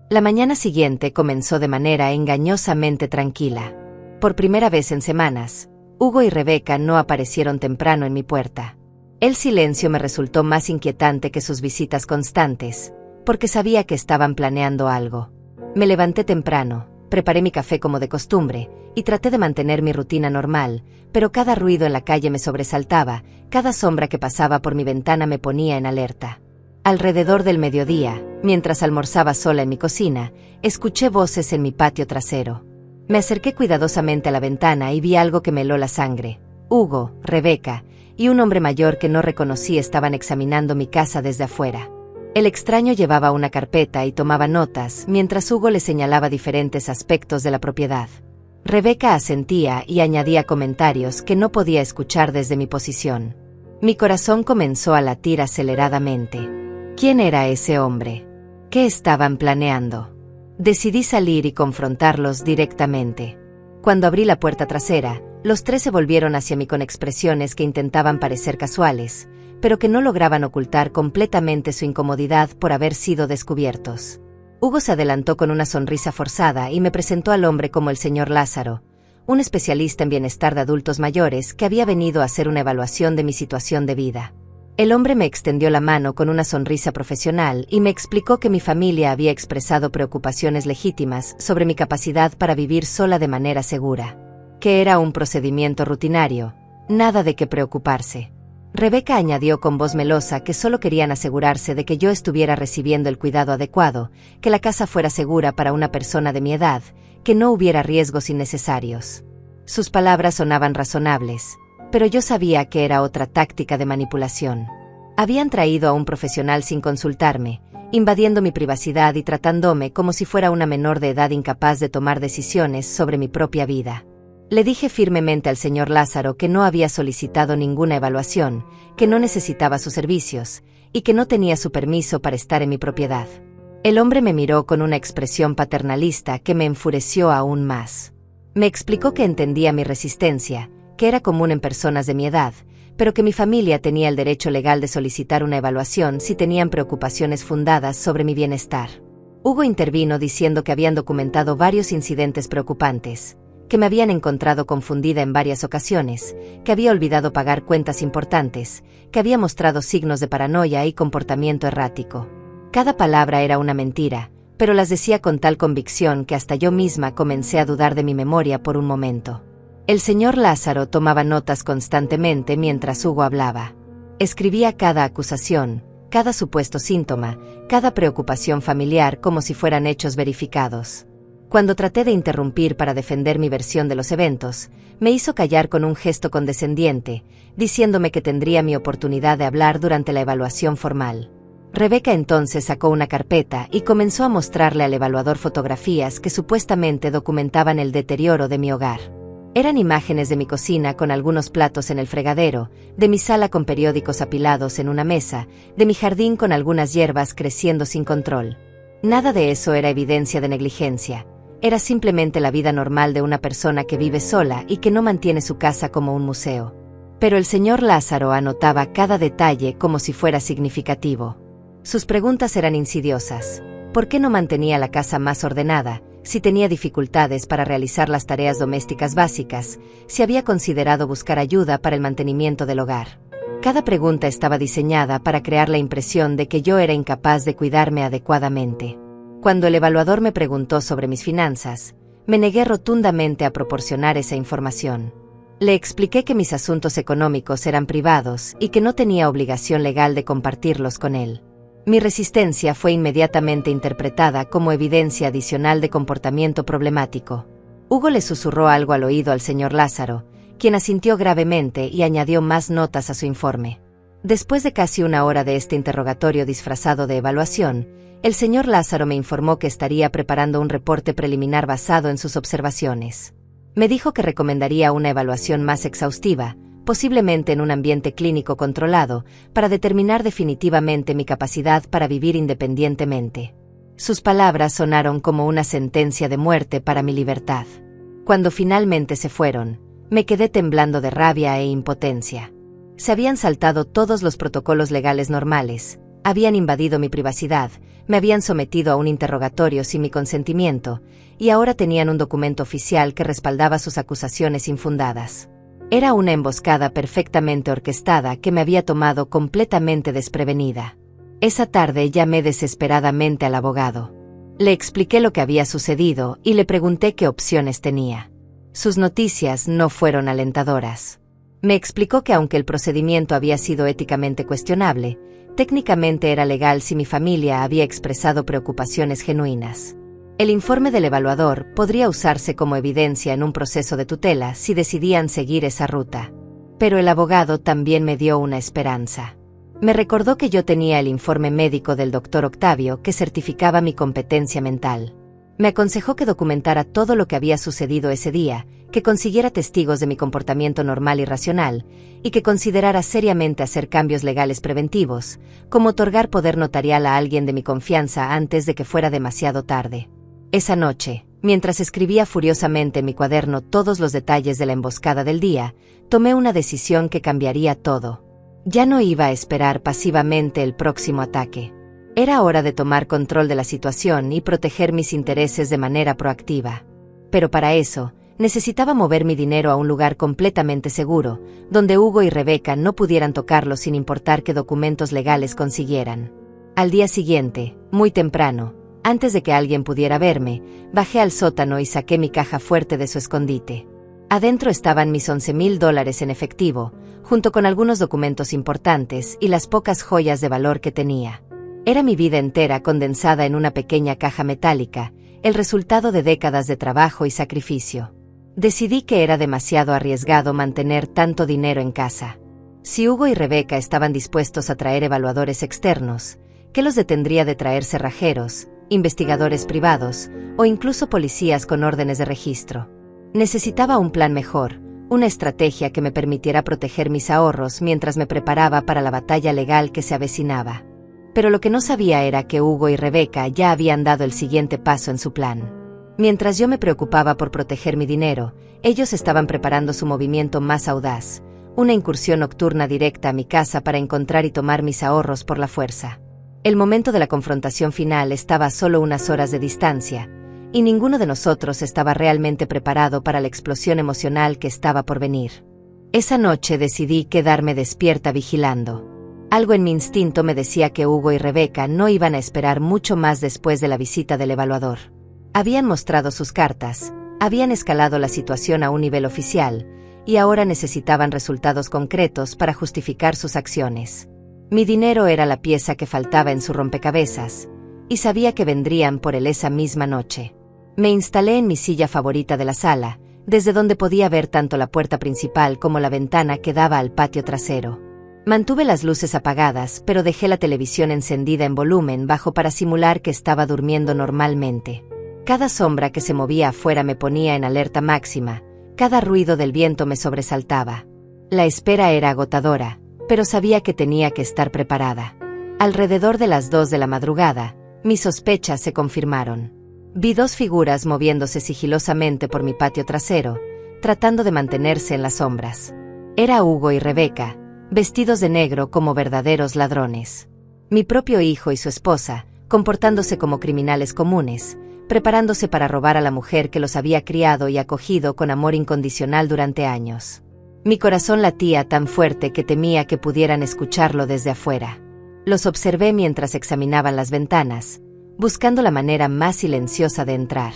La mañana siguiente comenzó de manera engañosamente tranquila. Por primera vez en semanas, Hugo y Rebeca no aparecieron temprano en mi puerta. El silencio me resultó más inquietante que sus visitas constantes, porque sabía que estaban planeando algo. Me levanté temprano, preparé mi café como de costumbre, y traté de mantener mi rutina normal, pero cada ruido en la calle me sobresaltaba, cada sombra que pasaba por mi ventana me ponía en alerta. Alrededor del mediodía, mientras almorzaba sola en mi cocina, escuché voces en mi patio trasero. Me acerqué cuidadosamente a la ventana y vi algo que me heló la sangre. Hugo, Rebeca y un hombre mayor que no reconocí estaban examinando mi casa desde afuera. El extraño llevaba una carpeta y tomaba notas, mientras Hugo le señalaba diferentes aspectos de la propiedad. Rebeca asentía y añadía comentarios que no podía escuchar desde mi posición. Mi corazón comenzó a latir aceleradamente. ¿Quién era ese hombre? ¿Qué estaban planeando? Decidí salir y confrontarlos directamente. Cuando abrí la puerta trasera, los tres se volvieron hacia mí con expresiones que intentaban parecer casuales, pero que no lograban ocultar completamente su incomodidad por haber sido descubiertos. Hugo se adelantó con una sonrisa forzada y me presentó al hombre como el señor Lázaro, un especialista en bienestar de adultos mayores que había venido a hacer una evaluación de mi situación de vida. El hombre me extendió la mano con una sonrisa profesional y me explicó que mi familia había expresado preocupaciones legítimas sobre mi capacidad para vivir sola de manera segura. Que era un procedimiento rutinario, nada de qué preocuparse. Rebeca añadió con voz melosa que solo querían asegurarse de que yo estuviera recibiendo el cuidado adecuado, que la casa fuera segura para una persona de mi edad, que no hubiera riesgos innecesarios. Sus palabras sonaban razonables, pero yo sabía que era otra táctica de manipulación. Habían traído a un profesional sin consultarme, invadiendo mi privacidad y tratándome como si fuera una menor de edad incapaz de tomar decisiones sobre mi propia vida. Le dije firmemente al señor Lázaro que no había solicitado ninguna evaluación, que no necesitaba sus servicios, y que no tenía su permiso para estar en mi propiedad. El hombre me miró con una expresión paternalista que me enfureció aún más. Me explicó que entendía mi resistencia, que era común en personas de mi edad, pero que mi familia tenía el derecho legal de solicitar una evaluación si tenían preocupaciones fundadas sobre mi bienestar. Hugo intervino diciendo que habían documentado varios incidentes preocupantes, que me habían encontrado confundida en varias ocasiones, que había olvidado pagar cuentas importantes, que había mostrado signos de paranoia y comportamiento errático. Cada palabra era una mentira, pero las decía con tal convicción que hasta yo misma comencé a dudar de mi memoria por un momento. El señor Lázaro tomaba notas constantemente mientras Hugo hablaba. Escribía cada acusación, cada supuesto síntoma, cada preocupación familiar como si fueran hechos verificados. Cuando traté de interrumpir para defender mi versión de los eventos, me hizo callar con un gesto condescendiente, diciéndome que tendría mi oportunidad de hablar durante la evaluación formal. Rebeca entonces sacó una carpeta y comenzó a mostrarle al evaluador fotografías que supuestamente documentaban el deterioro de mi hogar. Eran imágenes de mi cocina con algunos platos en el fregadero, de mi sala con periódicos apilados en una mesa, de mi jardín con algunas hierbas creciendo sin control. Nada de eso era evidencia de negligencia. Era simplemente la vida normal de una persona que vive sola y que no mantiene su casa como un museo. Pero el señor Lázaro anotaba cada detalle como si fuera significativo. Sus preguntas eran insidiosas. ¿Por qué no mantenía la casa más ordenada? Si tenía dificultades para realizar las tareas domésticas básicas, si había considerado buscar ayuda para el mantenimiento del hogar. Cada pregunta estaba diseñada para crear la impresión de que yo era incapaz de cuidarme adecuadamente. Cuando el evaluador me preguntó sobre mis finanzas, Me negué rotundamente a proporcionar esa información. Le expliqué que mis asuntos económicos eran privados y que no tenía obligación legal de compartirlos con él. Mi resistencia fue inmediatamente interpretada como evidencia adicional de comportamiento problemático. Hugo le susurró algo al oído al señor Lázaro, quien asintió gravemente y añadió más notas a su informe. Después de casi una hora de este interrogatorio disfrazado de evaluación, el señor Lázaro me informó que estaría preparando un reporte preliminar basado en sus observaciones. Me dijo que recomendaría una evaluación más exhaustiva, posiblemente en un ambiente clínico controlado, para determinar definitivamente mi capacidad para vivir independientemente. Sus palabras sonaron como una sentencia de muerte para mi libertad. Cuando finalmente se fueron, me quedé temblando de rabia e impotencia. Se habían saltado todos los protocolos legales normales, habían invadido mi privacidad, me habían sometido a un interrogatorio sin mi consentimiento, y ahora tenían un documento oficial que respaldaba sus acusaciones infundadas. Era una emboscada perfectamente orquestada que me había tomado completamente desprevenida. Esa tarde llamé desesperadamente al abogado. Le expliqué lo que había sucedido y le pregunté qué opciones tenía. Sus noticias no fueron alentadoras. Me explicó que aunque el procedimiento había sido éticamente cuestionable, técnicamente era legal si mi familia había expresado preocupaciones genuinas. El informe del evaluador podría usarse como evidencia en un proceso de tutela si decidían seguir esa ruta. Pero el abogado también me dio una esperanza. Me recordó que yo tenía el informe médico del doctor Octavio que certificaba mi competencia mental. Me aconsejó que documentara todo lo que había sucedido ese día, que consiguiera testigos de mi comportamiento normal y racional, y que considerara seriamente hacer cambios legales preventivos, como otorgar poder notarial a alguien de mi confianza antes de que fuera demasiado tarde. Esa noche, mientras escribía furiosamente en mi cuaderno todos los detalles de la emboscada del día, tomé una decisión que cambiaría todo. Ya no iba a esperar pasivamente el próximo ataque. Era hora de tomar control de la situación y proteger mis intereses de manera proactiva. Pero para eso, necesitaba mover mi dinero a un lugar completamente seguro, donde Hugo y Rebeca no pudieran tocarlo sin importar qué documentos legales consiguieran. Al día siguiente, muy temprano, antes de que alguien pudiera verme, bajé al sótano y saqué mi caja fuerte de su escondite. Adentro estaban mis $11,000 en efectivo, junto con algunos documentos importantes y las pocas joyas de valor que tenía. Era mi vida entera condensada en una pequeña caja metálica, el resultado de décadas de trabajo y sacrificio. Decidí que era demasiado arriesgado mantener tanto dinero en casa. Si Hugo y Rebeca estaban dispuestos a traer evaluadores externos, ¿qué los detendría de traer cerrajeros, investigadores privados o incluso policías con órdenes de registro? Necesitaba un plan mejor, una estrategia que me permitiera proteger mis ahorros mientras me preparaba para la batalla legal que se avecinaba. Pero lo que no sabía era que Hugo y Rebeca ya habían dado el siguiente paso en su plan. Mientras yo me preocupaba por proteger mi dinero, ellos estaban preparando su movimiento más audaz, una incursión nocturna directa a mi casa para encontrar y tomar mis ahorros por la fuerza. El momento de la confrontación final estaba a solo unas horas de distancia, y ninguno de nosotros estaba realmente preparado para la explosión emocional que estaba por venir. Esa noche decidí quedarme despierta vigilando. Algo en mi instinto me decía que Hugo y Rebeca no iban a esperar mucho más después de la visita del evaluador. Habían mostrado sus cartas, habían escalado la situación a un nivel oficial, y ahora necesitaban resultados concretos para justificar sus acciones. Mi dinero era la pieza que faltaba en su rompecabezas, y sabía que vendrían por él esa misma noche. Me instalé en mi silla favorita de la sala, desde donde podía ver tanto la puerta principal como la ventana que daba al patio trasero. Mantuve las luces apagadas, pero dejé la televisión encendida en volumen bajo para simular que estaba durmiendo normalmente. Cada sombra que se movía afuera me ponía en alerta máxima, cada ruido del viento me sobresaltaba. La espera era agotadora, pero sabía que tenía que estar preparada. Alrededor de las 2 de la madrugada, mis sospechas se confirmaron. Vi 2 figuras moviéndose sigilosamente por mi patio trasero, tratando de mantenerse en las sombras. Era Hugo y Rebeca, vestidos de negro como verdaderos ladrones. Mi propio hijo y su esposa, comportándose como criminales comunes, preparándose para robar a la mujer que los había criado y acogido con amor incondicional durante años. Mi corazón latía tan fuerte que temía que pudieran escucharlo desde afuera. Los observé mientras examinaban las ventanas, buscando la manera más silenciosa de entrar.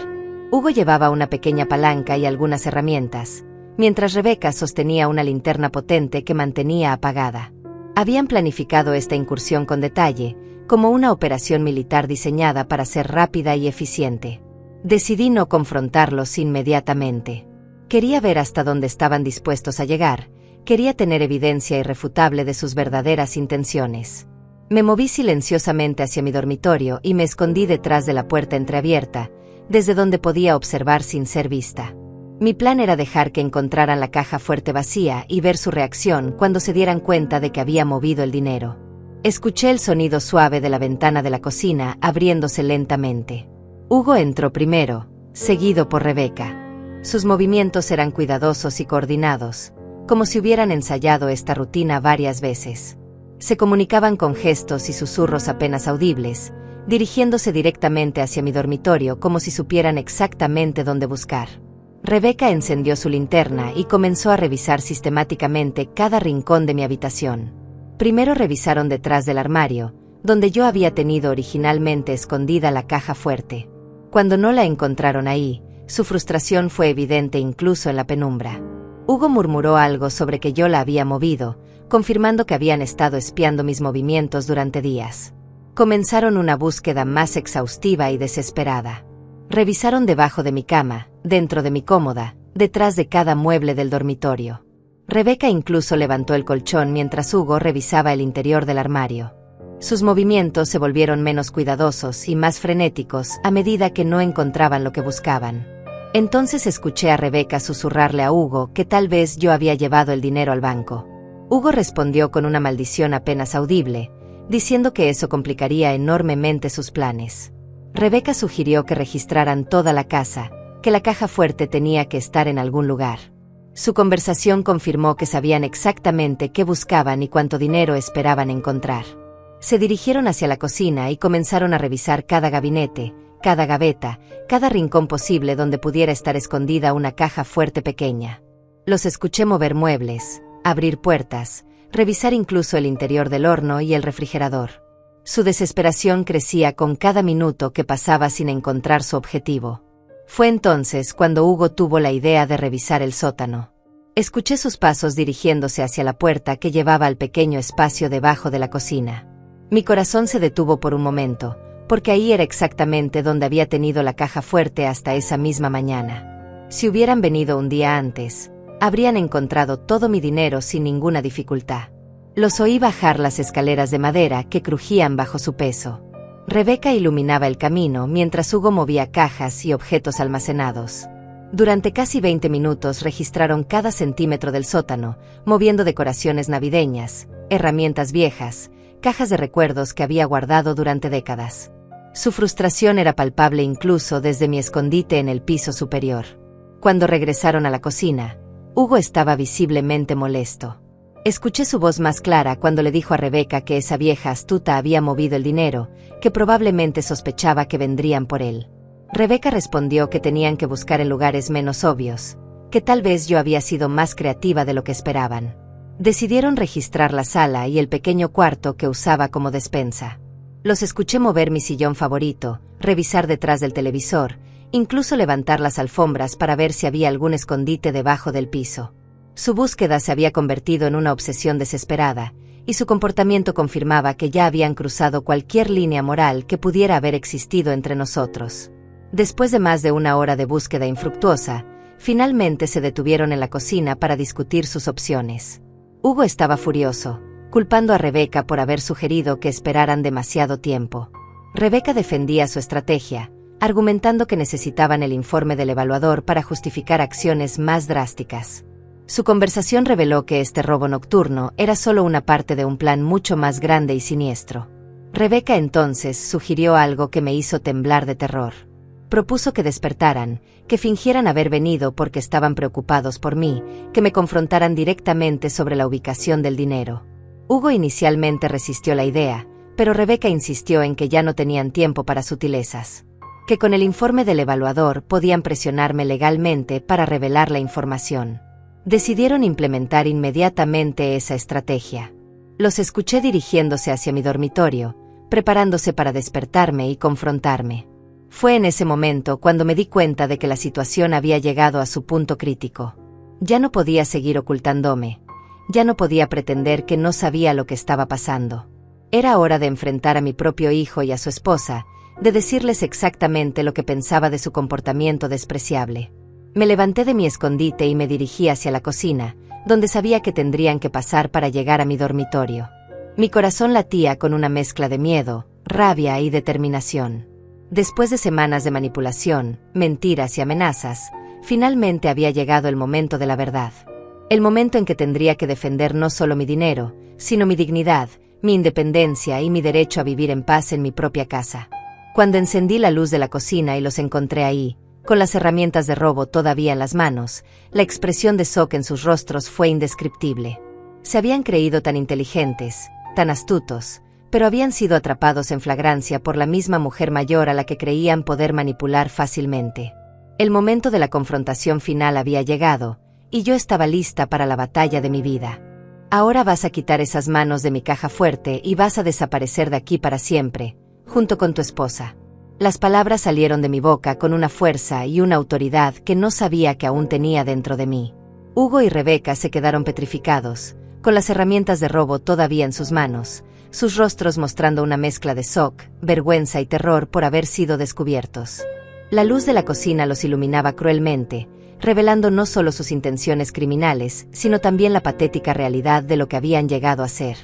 Hugo llevaba una pequeña palanca y algunas herramientas, mientras Rebeca sostenía una linterna potente que mantenía apagada. Habían planificado esta incursión con detalle, como una operación militar diseñada para ser rápida y eficiente. Decidí no confrontarlos inmediatamente. Quería ver hasta dónde estaban dispuestos a llegar, quería tener evidencia irrefutable de sus verdaderas intenciones. Me moví silenciosamente hacia mi dormitorio y me escondí detrás de la puerta entreabierta, desde donde podía observar sin ser vista. Mi plan era dejar que encontraran la caja fuerte vacía y ver su reacción cuando se dieran cuenta de que había movido el dinero. Escuché el sonido suave de la ventana de la cocina abriéndose lentamente. Hugo entró primero, seguido por Rebeca. Sus movimientos eran cuidadosos y coordinados, como si hubieran ensayado esta rutina varias veces. Se comunicaban con gestos y susurros apenas audibles, dirigiéndose directamente hacia mi dormitorio como si supieran exactamente dónde buscar. Rebeca encendió su linterna y comenzó a revisar sistemáticamente cada rincón de mi habitación. Primero revisaron detrás del armario, donde yo había tenido originalmente escondida la caja fuerte. Cuando no la encontraron ahí, su frustración fue evidente incluso en la penumbra. Hugo murmuró algo sobre que yo la había movido, confirmando que habían estado espiando mis movimientos durante días. Comenzaron una búsqueda más exhaustiva y desesperada. Revisaron debajo de mi cama, dentro de mi cómoda, detrás de cada mueble del dormitorio. Rebeca incluso levantó el colchón mientras Hugo revisaba el interior del armario. Sus movimientos se volvieron menos cuidadosos y más frenéticos a medida que no encontraban lo que buscaban. Entonces escuché a Rebeca susurrarle a Hugo que tal vez yo había llevado el dinero al banco. Hugo respondió con una maldición apenas audible, diciendo que eso complicaría enormemente sus planes. Rebeca sugirió que registraran toda la casa, que la caja fuerte tenía que estar en algún lugar. Su conversación confirmó que sabían exactamente qué buscaban y cuánto dinero esperaban encontrar. Se dirigieron hacia la cocina y comenzaron a revisar cada gabinete, cada gaveta, cada rincón posible donde pudiera estar escondida una caja fuerte pequeña. Los escuché mover muebles, abrir puertas, revisar incluso el interior del horno y el refrigerador. Su desesperación crecía con cada minuto que pasaba sin encontrar su objetivo. Fue entonces cuando Hugo tuvo la idea de revisar el sótano. Escuché sus pasos dirigiéndose hacia la puerta que llevaba al pequeño espacio debajo de la cocina. Mi corazón se detuvo por un momento, porque ahí era exactamente donde había tenido la caja fuerte hasta esa misma mañana. Si hubieran venido un día antes, habrían encontrado todo mi dinero sin ninguna dificultad. Los oí bajar las escaleras de madera que crujían bajo su peso. Rebeca iluminaba el camino mientras Hugo movía cajas y objetos almacenados. Durante casi 20 minutos registraron cada centímetro del sótano, moviendo decoraciones navideñas, herramientas viejas, cajas de recuerdos que había guardado durante décadas. Su frustración era palpable incluso desde mi escondite en el piso superior. Cuando regresaron a la cocina, Hugo estaba visiblemente molesto. Escuché su voz más clara cuando le dijo a Rebeca que esa vieja astuta había movido el dinero, que probablemente sospechaba que vendrían por él. Rebeca respondió que tenían que buscar en lugares menos obvios, que tal vez yo había sido más creativa de lo que esperaban. Decidieron registrar la sala y el pequeño cuarto que usaba como despensa. Los escuché mover mi sillón favorito, revisar detrás del televisor, incluso levantar las alfombras para ver si había algún escondite debajo del piso. Su búsqueda se había convertido en una obsesión desesperada, y su comportamiento confirmaba que ya habían cruzado cualquier línea moral que pudiera haber existido entre nosotros. Después de más de una hora de búsqueda infructuosa, finalmente se detuvieron en la cocina para discutir sus opciones. Hugo estaba furioso, culpando a Rebeca por haber sugerido que esperaran demasiado tiempo. Rebeca defendía su estrategia, argumentando que necesitaban el informe del evaluador para justificar acciones más drásticas. Su conversación reveló que este robo nocturno era solo una parte de un plan mucho más grande y siniestro. Rebeca entonces sugirió algo que me hizo temblar de terror. Propuso que despertaran, que fingieran haber venido porque estaban preocupados por mí, que me confrontaran directamente sobre la ubicación del dinero. Hugo inicialmente resistió la idea, pero Rebeca insistió en que ya no tenían tiempo para sutilezas, que con el informe del evaluador podían presionarme legalmente para revelar la información. Decidieron implementar inmediatamente esa estrategia. Los escuché dirigiéndose hacia mi dormitorio, preparándose para despertarme y confrontarme. Fue en ese momento cuando me di cuenta de que la situación había llegado a su punto crítico. Ya no podía seguir ocultándome. Ya no podía pretender que no sabía lo que estaba pasando. Era hora de enfrentar a mi propio hijo y a su esposa, de decirles exactamente lo que pensaba de su comportamiento despreciable. Me levanté de mi escondite y me dirigí hacia la cocina, donde sabía que tendrían que pasar para llegar a mi dormitorio. Mi corazón latía con una mezcla de miedo, rabia y determinación. Después de semanas de manipulación, mentiras y amenazas, finalmente había llegado el momento de la verdad. El momento en que tendría que defender no solo mi dinero, sino mi dignidad, mi independencia y mi derecho a vivir en paz en mi propia casa. Cuando encendí la luz de la cocina y los encontré ahí, con las herramientas de robo todavía en las manos, la expresión de shock en sus rostros fue indescriptible. Se habían creído tan inteligentes, tan astutos, pero habían sido atrapados en flagrancia por la misma mujer mayor a la que creían poder manipular fácilmente. El momento de la confrontación final había llegado, y yo estaba lista para la batalla de mi vida. Ahora vas a quitar esas manos de mi caja fuerte y vas a desaparecer de aquí para siempre, junto con tu esposa. Las palabras salieron de mi boca con una fuerza y una autoridad que no sabía que aún tenía dentro de mí. Hugo y Rebeca se quedaron petrificados, con las herramientas de robo todavía en sus manos, sus rostros mostrando una mezcla de shock, vergüenza y terror por haber sido descubiertos. La luz de la cocina los iluminaba cruelmente, revelando no solo sus intenciones criminales, sino también la patética realidad de lo que habían llegado a ser.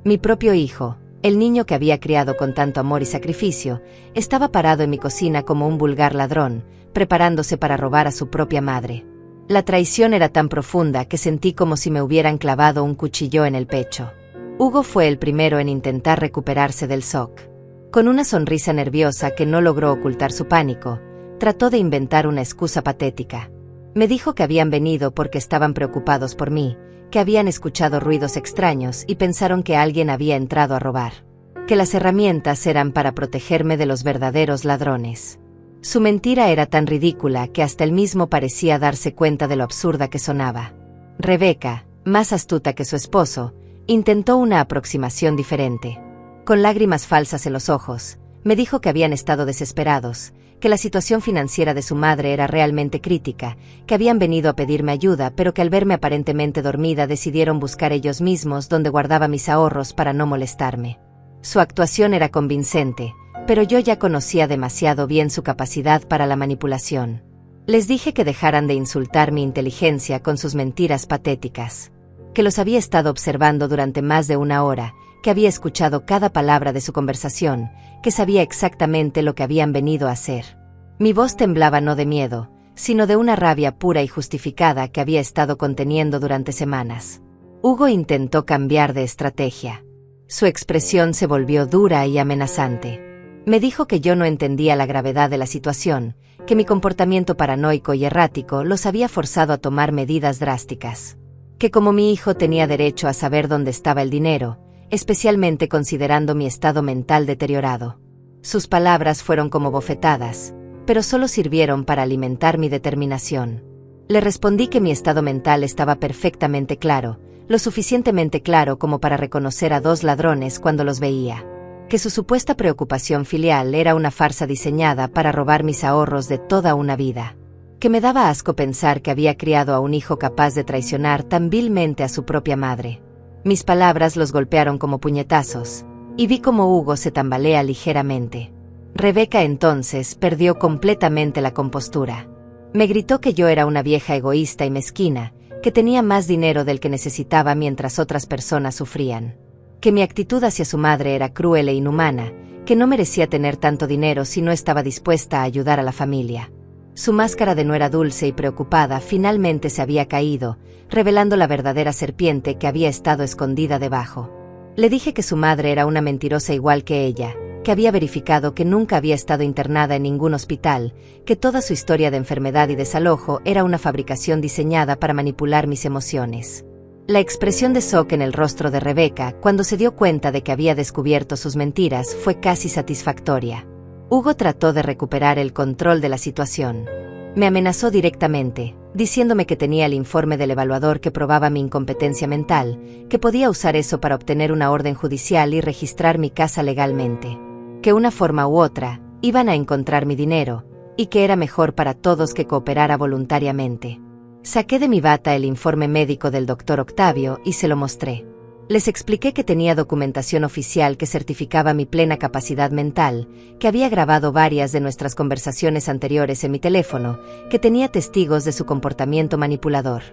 Mi propio hijo, el niño que había criado con tanto amor y sacrificio, estaba parado en mi cocina como un vulgar ladrón, preparándose para robar a su propia madre. La traición era tan profunda que sentí como si me hubieran clavado un cuchillo en el pecho. Hugo fue el primero en intentar recuperarse del shock. Con una sonrisa nerviosa que no logró ocultar su pánico, trató de inventar una excusa patética. Me dijo que habían venido porque estaban preocupados por mí, que habían escuchado ruidos extraños y pensaron que alguien había entrado a robar. Que las herramientas eran para protegerme de los verdaderos ladrones. Su mentira era tan ridícula que hasta él mismo parecía darse cuenta de lo absurda que sonaba. Rebeca, más astuta que su esposo, intentó una aproximación diferente. Con lágrimas falsas en los ojos, me dijo que habían estado desesperados, que la situación financiera de su madre era realmente crítica, que habían venido a pedirme ayuda pero que al verme aparentemente dormida decidieron buscar ellos mismos donde guardaba mis ahorros para no molestarme. Su actuación era convincente, pero yo ya conocía demasiado bien su capacidad para la manipulación. Les dije que dejaran de insultar mi inteligencia con sus mentiras patéticas. Que los había estado observando durante más de una hora, que había escuchado cada palabra de su conversación, que sabía exactamente lo que habían venido a hacer. Mi voz temblaba no de miedo, sino de una rabia pura y justificada que había estado conteniendo durante semanas. Hugo intentó cambiar de estrategia. Su expresión se volvió dura y amenazante. Me dijo que yo no entendía la gravedad de la situación, que mi comportamiento paranoico y errático los había forzado a tomar medidas drásticas. Que como mi hijo tenía derecho a saber dónde estaba el dinero, especialmente considerando mi estado mental deteriorado. Sus palabras fueron como bofetadas, pero solo sirvieron para alimentar mi determinación. Le respondí que mi estado mental estaba perfectamente claro, lo suficientemente claro como para reconocer a dos ladrones cuando los veía. Que su supuesta preocupación filial era una farsa diseñada para robar mis ahorros de toda una vida. Que me daba asco pensar que había criado a un hijo capaz de traicionar tan vilmente a su propia madre. Mis palabras los golpearon como puñetazos, y vi cómo Hugo se tambalea ligeramente. Rebeca entonces perdió completamente la compostura. Me gritó que yo era una vieja egoísta y mezquina, que tenía más dinero del que necesitaba mientras otras personas sufrían. Que mi actitud hacia su madre era cruel e inhumana, que no merecía tener tanto dinero si no estaba dispuesta a ayudar a la familia. Su máscara de nuera dulce y preocupada finalmente se había caído, revelando la verdadera serpiente que había estado escondida debajo. Le dije que su madre era una mentirosa igual que ella, que había verificado que nunca había estado internada en ningún hospital, que toda su historia de enfermedad y desalojo era una fabricación diseñada para manipular mis emociones. La expresión de shock en el rostro de Rebeca cuando se dio cuenta de que había descubierto sus mentiras fue casi satisfactoria. Hugo trató de recuperar el control de la situación. Me amenazó directamente, diciéndome que tenía el informe del evaluador que probaba mi incompetencia mental, que podía usar eso para obtener una orden judicial y registrar mi casa legalmente. Que una forma u otra, iban a encontrar mi dinero, y que era mejor para todos que cooperara voluntariamente. Saqué de mi bata el informe médico del doctor Octavio y se lo mostré. Les expliqué que tenía documentación oficial que certificaba mi plena capacidad mental, que había grabado varias de nuestras conversaciones anteriores en mi teléfono, que tenía testigos de su comportamiento manipulador.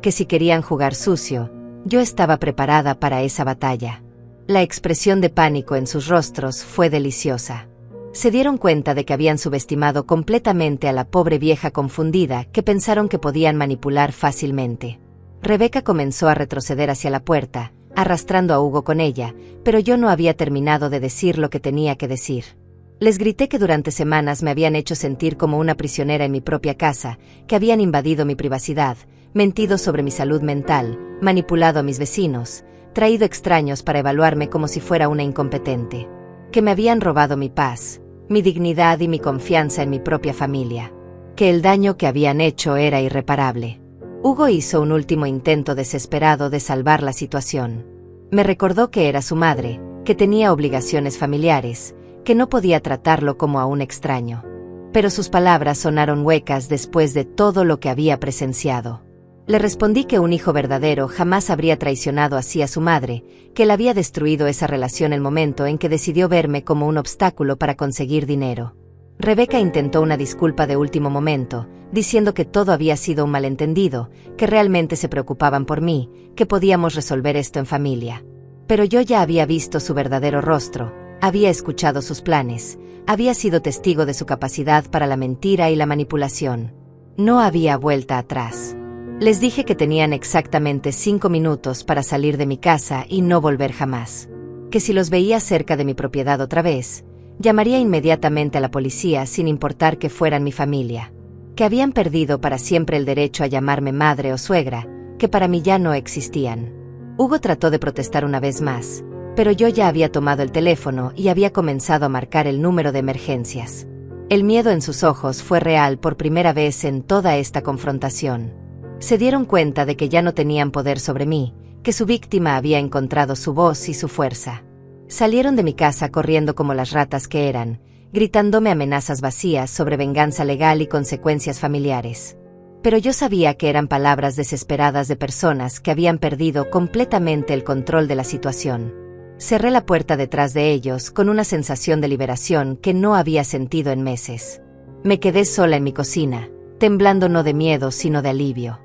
Que si querían jugar sucio, yo estaba preparada para esa batalla. La expresión de pánico en sus rostros fue deliciosa. Se dieron cuenta de que habían subestimado completamente a la pobre vieja confundida que pensaron que podían manipular fácilmente. Rebeca comenzó a retroceder hacia la puerta, arrastrando a Hugo con ella, pero yo no había terminado de decir lo que tenía que decir. Les grité que durante semanas me habían hecho sentir como una prisionera en mi propia casa, que habían invadido mi privacidad, mentido sobre mi salud mental, manipulado a mis vecinos, traído extraños para evaluarme como si fuera una incompetente. Que me habían robado mi paz, mi dignidad y mi confianza en mi propia familia. Que el daño que habían hecho era irreparable. Hugo hizo un último intento desesperado de salvar la situación. Me recordó que era su madre, que tenía obligaciones familiares, que no podía tratarlo como a un extraño. Pero sus palabras sonaron huecas después de todo lo que había presenciado. Le respondí que un hijo verdadero jamás habría traicionado así a su madre, que él había destruido esa relación el momento en que decidió verme como un obstáculo para conseguir dinero. Rebeca intentó una disculpa de último momento, diciendo que todo había sido un malentendido, que realmente se preocupaban por mí, que podíamos resolver esto en familia. Pero yo ya había visto su verdadero rostro, había escuchado sus planes, había sido testigo de su capacidad para la mentira y la manipulación. No había vuelta atrás. Les dije que tenían exactamente 5 minutos para salir de mi casa y no volver jamás. Que si los veía cerca de mi propiedad otra vez, llamaría inmediatamente a la policía sin importar que fueran mi familia. Que habían perdido para siempre el derecho a llamarme madre o suegra, que para mí ya no existían. Hugo trató de protestar una vez más, pero yo ya había tomado el teléfono y había comenzado a marcar el número de emergencias. El miedo en sus ojos fue real por primera vez en toda esta confrontación. Se dieron cuenta de que ya no tenían poder sobre mí, que su víctima había encontrado su voz y su fuerza. Salieron de mi casa corriendo como las ratas que eran, gritándome amenazas vacías sobre venganza legal y consecuencias familiares. Pero yo sabía que eran palabras desesperadas de personas que habían perdido completamente el control de la situación. Cerré la puerta detrás de ellos con una sensación de liberación que no había sentido en meses. Me quedé sola en mi cocina, temblando no de miedo sino de alivio.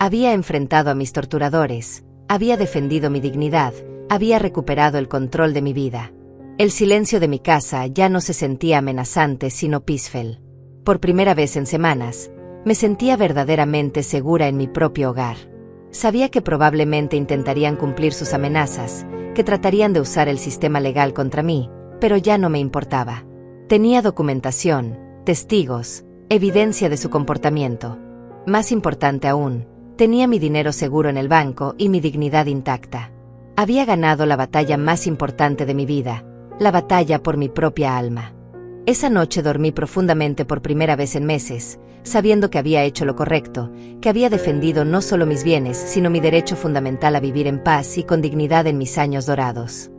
Había enfrentado a mis torturadores, había defendido mi dignidad, había recuperado el control de mi vida. El silencio de mi casa ya no se sentía amenazante sino peaceful. Por primera vez en semanas, me sentía verdaderamente segura en mi propio hogar. Sabía que probablemente intentarían cumplir sus amenazas, que tratarían de usar el sistema legal contra mí, pero ya no me importaba. Tenía documentación, testigos, evidencia de su comportamiento. Más importante aún, tenía mi dinero seguro en el banco y mi dignidad intacta. Había ganado la batalla más importante de mi vida, la batalla por mi propia alma. Esa noche dormí profundamente por primera vez en meses, sabiendo que había hecho lo correcto, que había defendido no solo mis bienes, sino mi derecho fundamental a vivir en paz y con dignidad en mis años dorados.